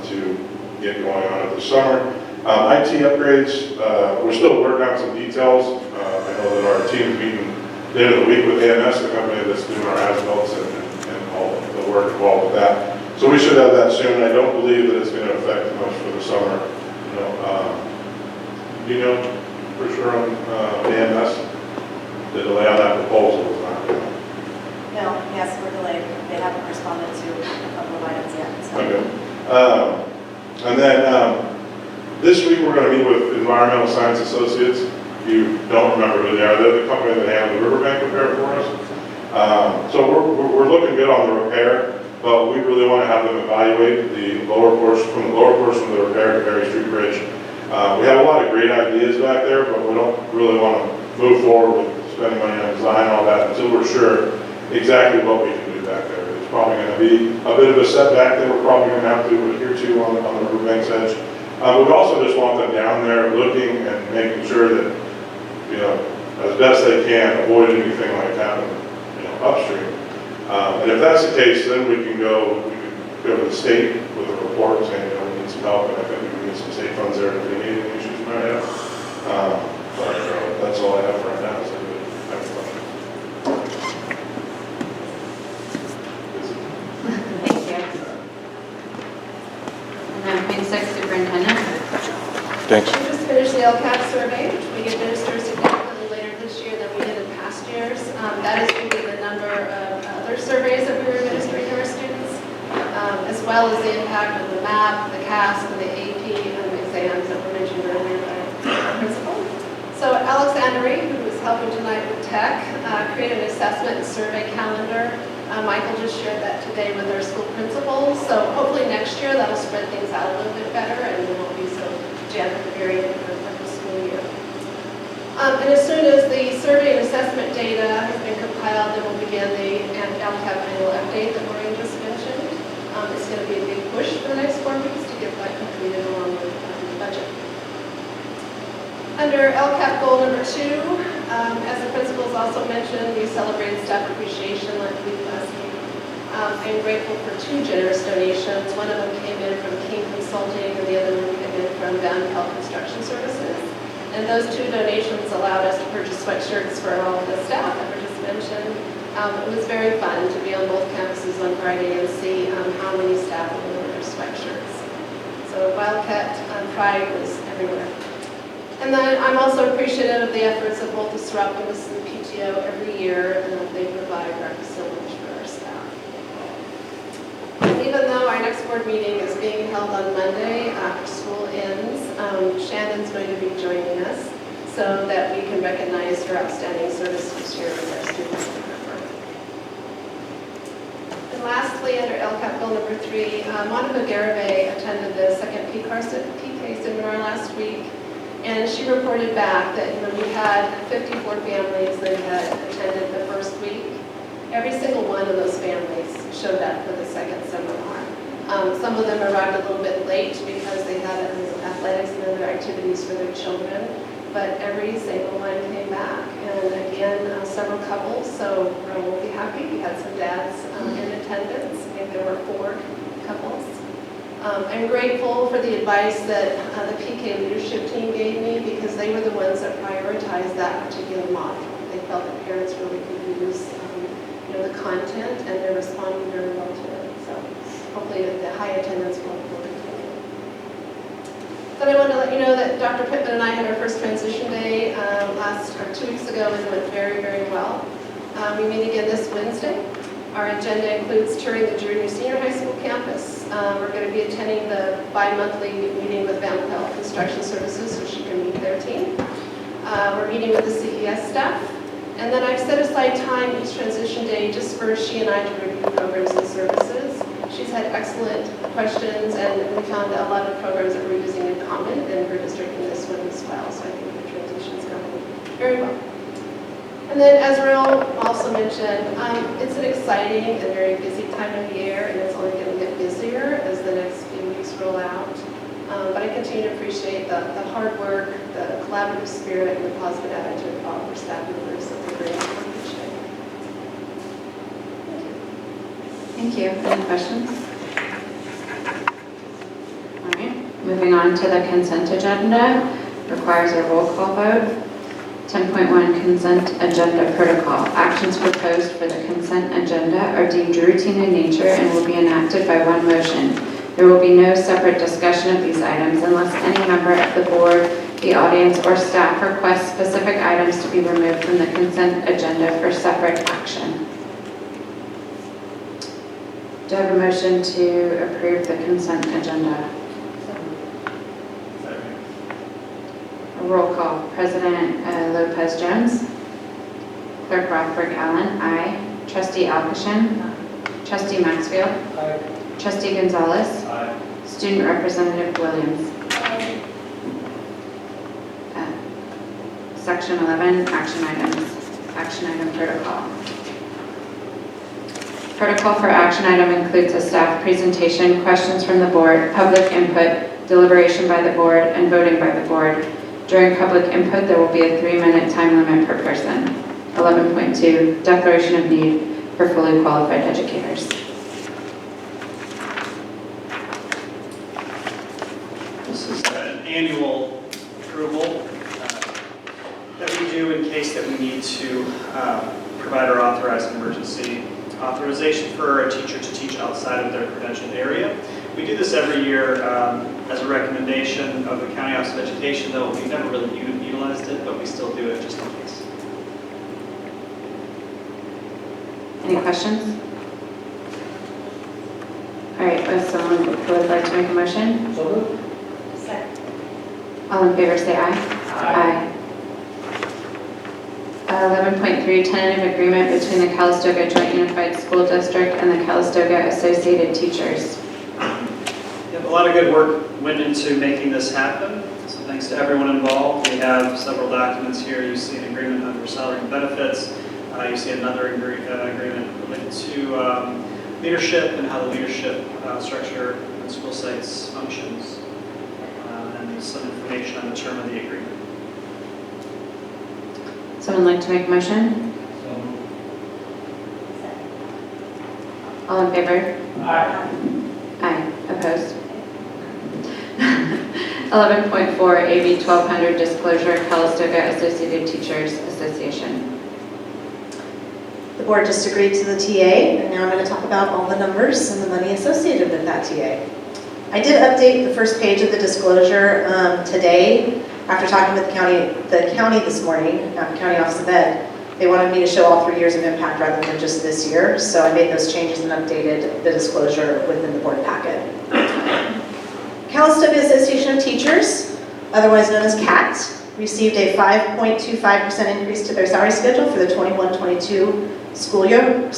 to get going on it this summer. IT upgrades, we're still working on some details. I know that our team's meeting at the end of the week with AMS, the company that's doing our asphalt and all the work involved with that. So we should have that soon. I don't believe that it's going to affect much for the summer. Do you know for sure on AMS? The delay on that proposal is not good. No, yes, we're delayed. They haven't responded to a couple of items yet. So. Okay. And then this week we're going to meet with Environmental Science Associates. If you don't remember who they are, they're the company that handled the riverbank repair for us. So we're looking good on the repair, but we really want to have them evaluate the lower portion of the repair to Perry Street Bridge. We have a lot of great ideas back there, but we don't really want to move forward with spending money on design and all that until we're sure exactly what we can do back there. It's probably going to be a bit of a setback that we're probably going to have to adhere to on the riverbank's edge. We also just want them down there looking and making sure that, as best they can, avoid anything like happening, upstream. And if that's the case, then we can go to the state with a report saying, we need some help, and I think we can get some state funds there if we need any issues we might have. But that's all I have right now. So Thank you. And then point 6, superintendent. Thanks. We just finished the LCAP survey, which we administer significantly later this year than we did in past years. That is due to the number of other surveys that we were administering to our students, as well as the impact of the MAP, the CAS, and the AP, and the exams that were mentioned earlier by our principal. So Alex Andery, who is helping tonight with tech, created an assessment and survey calendar. Michael just shared that today with our school principals. So hopefully next year that'll spread things out a little bit better and we won't be so jammed at the very end of the school year. And as soon as the survey and assessment assessment data has been compiled and will begin the LCAP annual update that Maureen just mentioned. It's going to be a big push for the next 4 weeks to get that completed along with the budget. Under LCAP goal number 2, as the principals also mentioned, we celebrated staff appreciation last week. I'm grateful for 2 generous donations. One of them came in from King Consulting and the other one came in from Van Pelt Construction Services. And those 2 donations allowed us to purchase sweatshirts for all of the staff that were just mentioned. It was very fun to be on both campuses on Friday and see how many staff were wearing their sweatshirts. So Wildcat pride was everywhere. And then I'm also appreciative of the efforts of both the Surratt and the PTO every year, and they provide breakfast and lunch for our staff. And even though our next board meeting is being held on Monday after school ends, Shannon's going to be joining us so that we can recognize her outstanding service this year with our students in Hartford. And lastly, under LCAP goal number 3, Monica Garibay attended the second PK seminar last week. And she reported back that we had 54 families that had attended the first week. Every single one of those families showed up for the second seminar. Some of them arrived a little bit late because they had athletics and other activities for their children, but every single one came back. And again, several couples, so we'll be happy. We had some dads in attendance. I think there were 4 couples. I'm grateful for the advice that the PK leadership team gave me because they were the ones that prioritized that particular module. They felt that parents really could use the content, and they're responding very well to it. So hopefully the high attendance will continue. Then I want to let you know that Dr. Pittman and I had our first transition day 2 weeks ago, and it went very, very well. We meet again this Wednesday. Our agenda includes touring the junior senior high school campus. We're going to be attending the bi-monthly meeting with Van Pelt Construction Services so she can meet their team. We're meeting with the CES staff. And then I've set aside time each transition day just for she and I to review programs and services. She's had excellent questions, and we found a lot of programs that we're using in common in her district and this one as well. So I think the transition's going very well. And then Ezreal also mentioned, it's an exciting and very busy time of year, and it's only going to get busier as the next few weeks roll out. But I continue to appreciate the hard work, the collaborative spirit, and the positive attitude of all of our staff members that we're bringing to each day. Thank you. Any questions? All right, moving on to the consent agenda. Requires a roll call vote. 10.1 Consent Agenda Protocol. Actions proposed for the consent agenda are deemed routine in nature and will be enacted by one motion. There will be no separate discussion of these items unless any member of the board, the audience, or staff requests specific items to be removed from the consent agenda for separate action. Do I have a motion to approve the consent agenda? Roll call. President Lopez Jones. Clerk Rothberg Allen. Aye. Trustee Alcashin. Trustee Maxfield. Aye. Trustee Gonzalez. Aye. Student Representative Williams. Section 11, action items. Action item protocol. Protocol for action item includes a staff presentation, questions from the board, public input, deliberation by the board, and voting by the board. During public input, there will be a 3-minute time limit per person. 11.2, declaration of need for fully qualified educators. This is an annual approval that we do in case that we need to provide or authorize an emergency authorization for a teacher to teach outside of their credentialed area. We do this every year as a recommendation of the County Office of Education, though we've never really utilized it, but we still do it just in case. Any questions? All right, if someone would like to make a motion? So moved. Second. All in favor say aye. Aye. 11.3, tentative agreement between the Calistoga Joint Unified School District and the Calistoga Associated Teachers. Yep, a lot of good work went into making this happen. So thanks to everyone involved. We have several documents here. You see an agreement under salary and benefits. You see another agreement related to leadership and how the leadership structure in school sites functions. And some information on the term of the agreement. Someone like to make a motion? All in favor? Aye. Aye. Opposed? 11.4, AB 1200 disclosure, Calistoga Associated Teachers Association. The board just agreed to the TA, and now I'm going to talk about all the numbers and the money associated with that TA. I did update the first page of the disclosure today after talking with the county this morning, County Office of Ed. They wanted me to show all 3 years of impact rather than just this year, so I made those changes and updated the disclosure within the board packet. Calistoga Association of Teachers, otherwise known as CAT, received a 5.25% increase to their salary schedule for the 21-22 school year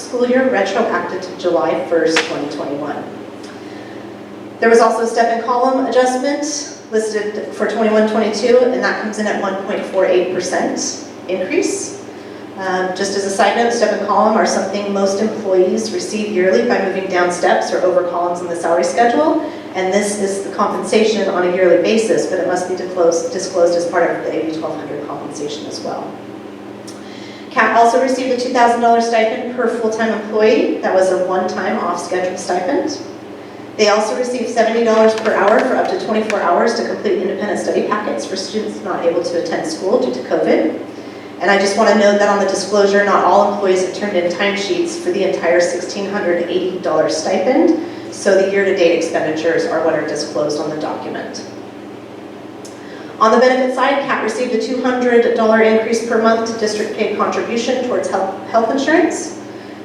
retroactive to July 1st, 2021. There was also a step and column adjustment listed for 21-22, and that comes in at 1.48% increase. Just as a side note, step and column are something most employees receive yearly by moving down steps or over columns in the salary schedule, and this is the compensation on a yearly basis, but it must be disclosed as part of the AB 1200 compensation as well. CAT also received a $2,000 stipend per full-time employee. That was a one-time off-schedule stipend. They also received $70 per hour for up to 24 hours to complete independent study packets for students not able to attend school due to COVID. And I just want to note that on the disclosure, not all employees have turned in timesheets for the entire $1,680 stipend, so the year-to-date expenditures are what are disclosed on the document. On the benefit side, CAT received a $200 increase per month to district-paid contribution towards health insurance.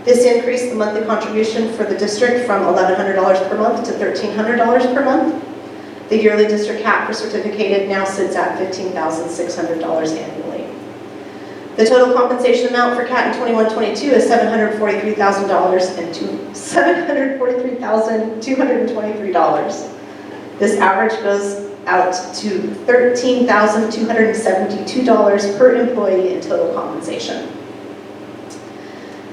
This increased the monthly contribution for the district from $1,100 per month to $1,300 per month. The yearly district cap for certificated now sits at $15,600 annually. The total compensation amount for CAT in 21-22 is $743,223. This average goes out to $13,272 per employee in total compensation.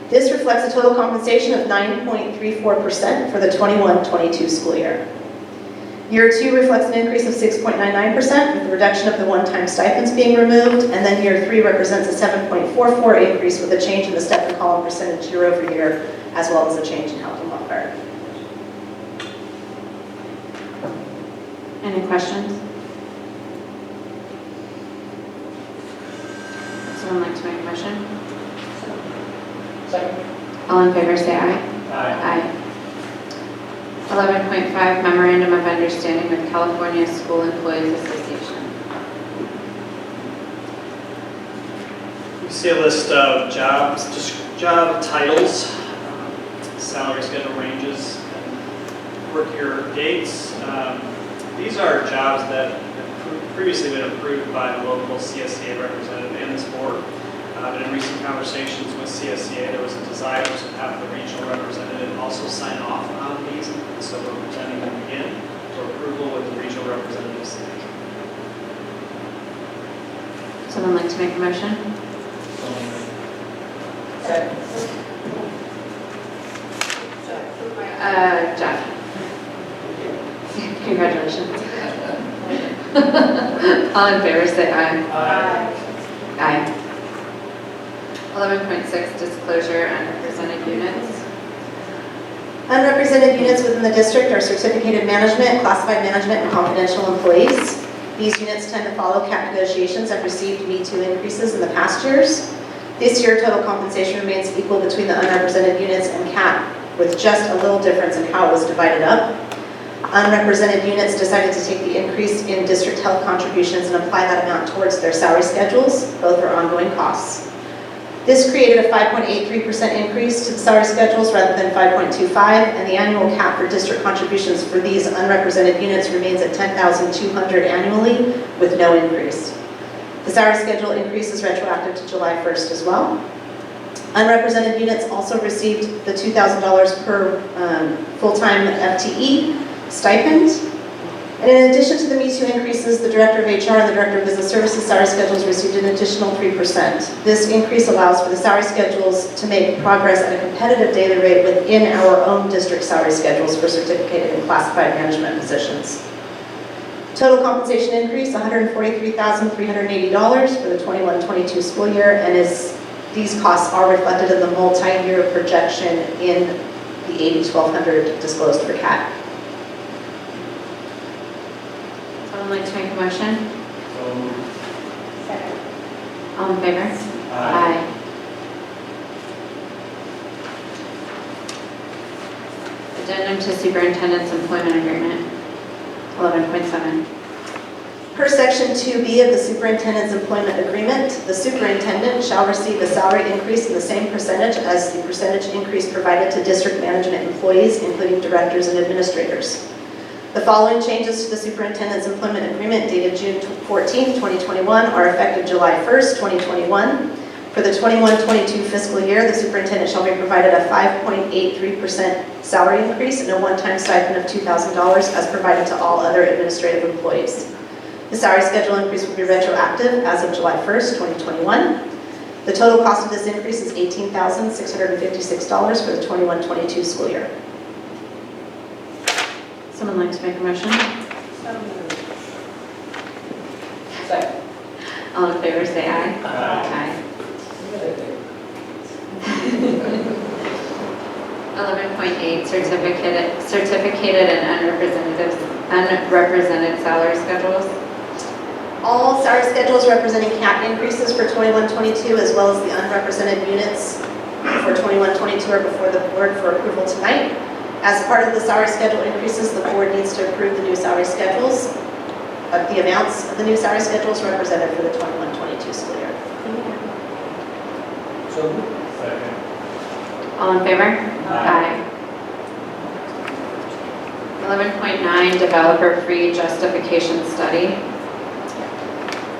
This reflects a total compensation of 9.34% for the 21-22 school year. Year 2 reflects an increase of 6.99% with the reduction of the one-time stipends being removed, and then year 3 represents a 7.44% increase with a change in the step and column percentage year over year, as well as a change in health and welfare. Any questions? Someone like to make a motion? Second. All in favor, say aye. Aye. 11.5, Memorandum of Understanding with California School Employees Association. You see a list of job titles, salary schedule ranges, and work year dates. These are jobs that have previously been approved by the local CSEA representative and this board. But in recent conversations with CSEA, there was a desire to have the regional representative also sign off on these, and so we're presenting them again for approval with the regional representative's signature. Someone like to make a motion? Second. Jeff. Congratulations. All in favor, say aye. Aye. Aye. 11.6, disclosure unrepresented units. Unrepresented units within the district are certificated management, classified management, and confidential employees. These units tend to follow CAT negotiations and received Me-Too increases in the past years. This year, total compensation remains equal between the unrepresented units and CAT, with just a little difference in how it was divided up. Unrepresented units decided to take the increase in district health contributions and apply that amount towards their salary schedules. Both are ongoing costs. This created a 5.83% increase to the salary schedules rather than 5.25%, and the annual cap for district contributions for these unrepresented units remains at $10,200 annually with no increase. The salary schedule increase is retroactive to July 1st as well. Unrepresented units also received the $2,000 per full-time FTE stipend. And in addition to the Me Too increases, the Director of HR and the Director of Business Services salary schedules received an additional 3%. This increase allows for the salary schedules to make progress at a competitive daily rate within our own district salary schedules for certificated and classified management positions. Total compensation increase, $143,380 for the 21-22 school year, and these costs are reflected in the multi-year projection in the 80-1200 disclosed for CAT. Someone like to make a motion? Second. All in favor? Aye. Addendum to Superintendent's Employment Agreement, 11.7. Per Section 2B of the Superintendent's Employment Agreement, the superintendent shall receive a salary increase in the same percentage as the percentage increase provided to district management employees, including directors and administrators. The following changes to the Superintendent's Employment Agreement dated June 14, 2021 are effective July 1st, 2021. For the 21-22 fiscal year, the superintendent shall be provided a 5.83% salary increase and a one-time stipend of $2,000 as provided to all other administrative employees. The salary schedule increase will be retroactive as of July 1st, 2021. The total cost of this increase is $18,656 for the 21-22 school year. Someone like to make a motion? Second. All in favor, say aye. Aye. 11.8, certificated and unrepresented salary schedules. All salary schedules representing CAP increases for 21-22 as well as the unrepresented units for 21-22 are before the board for approval tonight. As part of the salary schedule increases, the board needs to approve the new salary schedules, the amounts of the new salary schedules represented for the 21-22 school year. So, Second. All in favor? Aye. 11.9, developer-free justification study.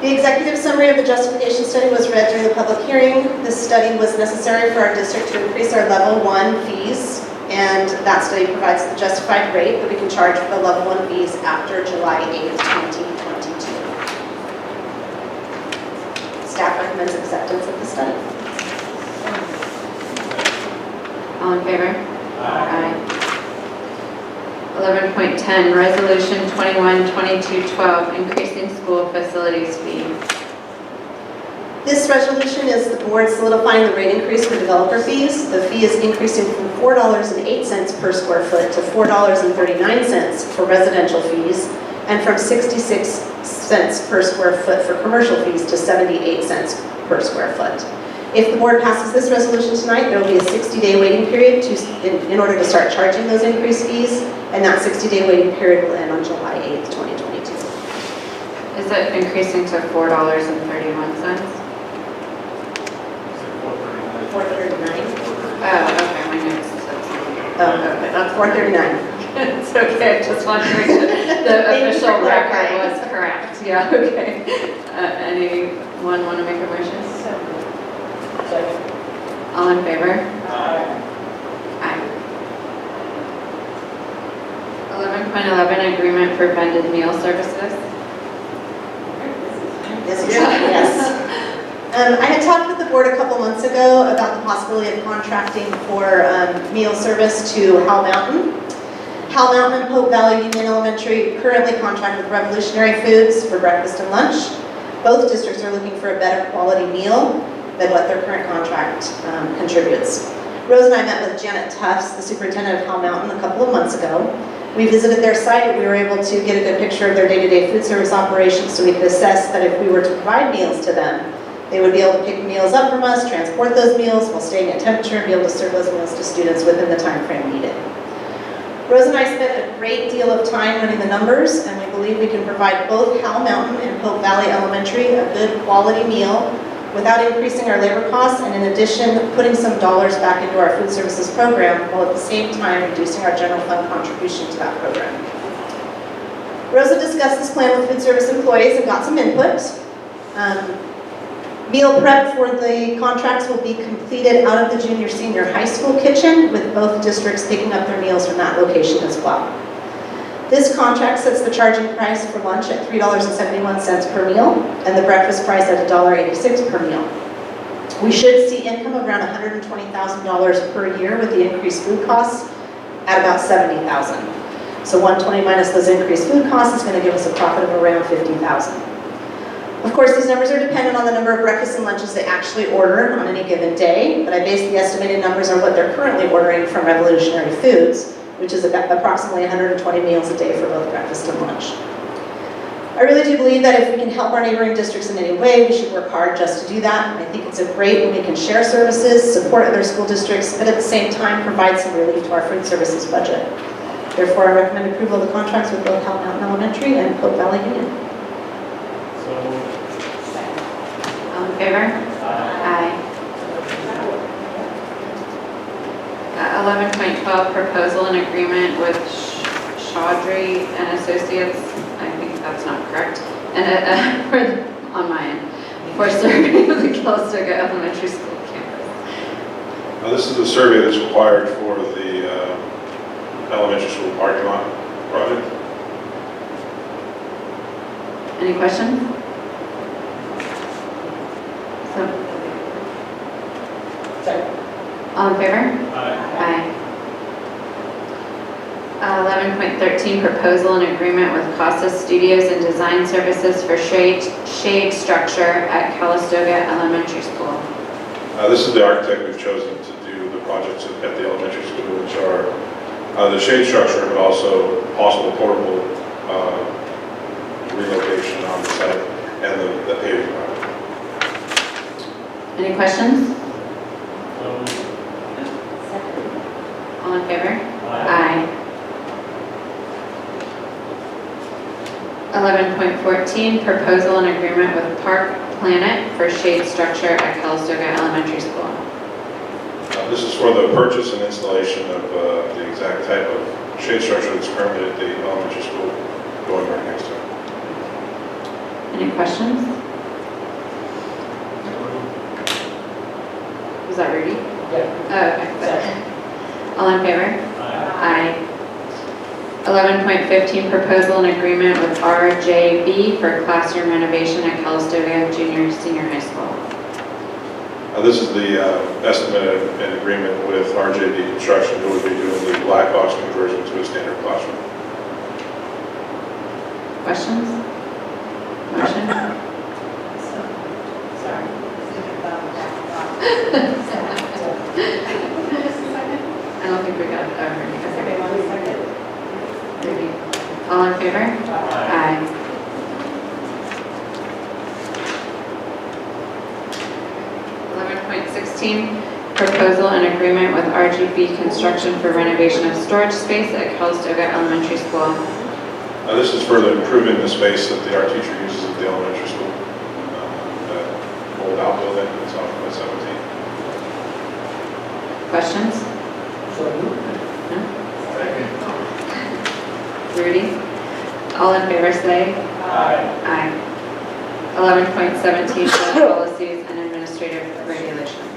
The executive summary of the justification study was read during the public hearing. This study was necessary for our district to increase our level 1 fees, and that study provides the justified rate that we can charge for the level 1 fees after July 8th, 2022. Staff recommends acceptance of the study. All in favor? Aye. 11.10, Resolution 21-2212, increasing school facilities fee. This resolution is the board solidifying the rate increase for developer fees. The fee is increasing from $4.08 per square foot to $4.39 for residential fees, and from 66 cents per square foot for commercial fees to 78 cents per square foot. If the board passes this resolution tonight, there will be a 60-day waiting period in order to start charging those increased fees, and that 60-day waiting period will end on July 8th, 2022. Is it increasing to $4.31? $4.39. Oh, okay, my notes said something. Oh, okay, that's $4.39. It's okay, I just wanted to make sure the official record was correct. Yeah, okay. Anyone want to make a motion? second. All in favor? Aye. Aye. 11.11, agreement for vended meal services. Yes. I had talked with the board a couple months ago about the possibility of contracting for meal service to Hal Mountain. Hal Mountain and Pope Valley Union Elementary currently contract with Revolutionary Foods for breakfast and lunch. Both districts are looking for a better quality meal than what their current contract contributes. Rose and I met with Janet Tufts, the superintendent of Hal Mountain, a couple of months ago. We visited their site and we were able to get a good picture of their day-to-day food service operations so we could assess that if we were to provide meals to them, they would be able to pick meals up from us, transport those meals while staying at temperature, and be able to serve those meals to students within the time frame needed. Rose and I spent a great deal of time running the numbers, and we believe we can provide both Hal Mountain and Pope Valley Elementary a good quality meal without increasing our labor costs, and in addition, putting some dollars back into our food services program, while at the same time reducing our general fund contribution to that program. Rosa discussed this plan with food service employees and got some input. Meal prep for the contracts will be completed out of the junior-senior high school kitchen, with both districts picking up their meals from that location as well. This contract sets the charging price for lunch at $3.71 per meal and the breakfast price at $1.86 per meal. We should see income of around $120,000 per year with the increased food costs at about $70,000. So 120 minus those increased food costs is going to give us a profit of around $50,000. Of course, these numbers are dependent on the number of breakfasts and lunches they actually order on any given day, but I base the estimated numbers on what they're currently ordering from Revolutionary Foods, which is about approximately 120 meals a day for both breakfast and lunch. I really do believe that if we can help our neighboring districts in any way, we should work hard just to do that. I think it's great when we can share services, support other school districts, but at the same time provide some relief to our food services budget. Therefore, I recommend approval of the contracts with both Howell Mountain Elementary and Pope Valley Union. All in favor? Aye. 11.12, proposal and agreement with Chaudhry and Associates, I think that's not correct, and on my end, for survey of the Calistoga Elementary School campus. Now, this is the survey that's required for the elementary school parking lot project. Any questions? So, all in favor? Aye. 11.13, proposal and agreement with Casa Studios and Design Services for shade structure at Calistoga Elementary School. This is the architect we've chosen to do the projects at the elementary school, which are the shade structure, but also possible portable relocation on the site and the paving project. Any questions? All in favor? Aye. 11.14, proposal and agreement with Park Planet for shade structure at Calistoga Elementary School. This is for the purchase and installation of the exact type of shade structure that's currently at the elementary school going right next to it. Any questions? Was that Rudy? Yeah. Oh, okay. All in favor? Aye. 11.15, proposal and agreement with RJB for classroom renovation at Calistoga Junior Senior High School. This is the estimate and agreement with RJB Construction, who will be doing the black box conversion to a standard classroom. Questions? Motion? Sorry. I don't think we got it over. Rudy. All in favor? Aye. 11.16, proposal and agreement with RGB Construction for renovation of storage space at Calistoga Elementary School. This is for improving the space that the art teacher uses at the elementary school. That old outbuilding that's off of 17. Questions? No? Rudy? All in favor say aye. 11.17, policies and administrative regulations.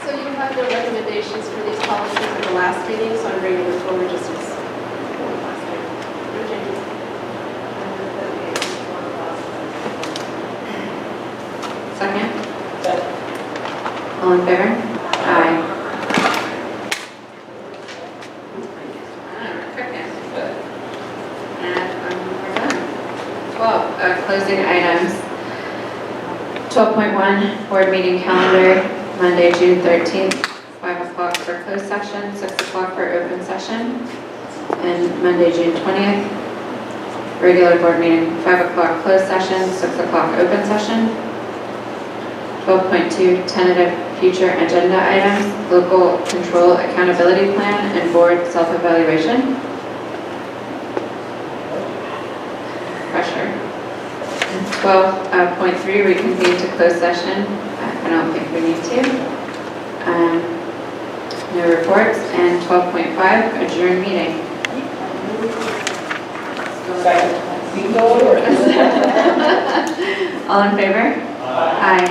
So you have the recommendations for these policies in the last meeting, so I'm bringing them forward just as no changes. Second? All in favor? Aye. And we're done. 12, closing items. 12.1, board meeting calendar, Monday, June 13th, 5 o'clock for closed session, 6 o'clock for open session. And Monday, June 20th, regular board meeting, 5 o'clock closed session, 6 o'clock open session. 12.2, tentative future agenda items, local control accountability plan, and board self-evaluation. Pressure. 12.3, reconvene to closed session. I don't think we need to. No reports. And 12.5, adjourn meeting. All in favor? Aye.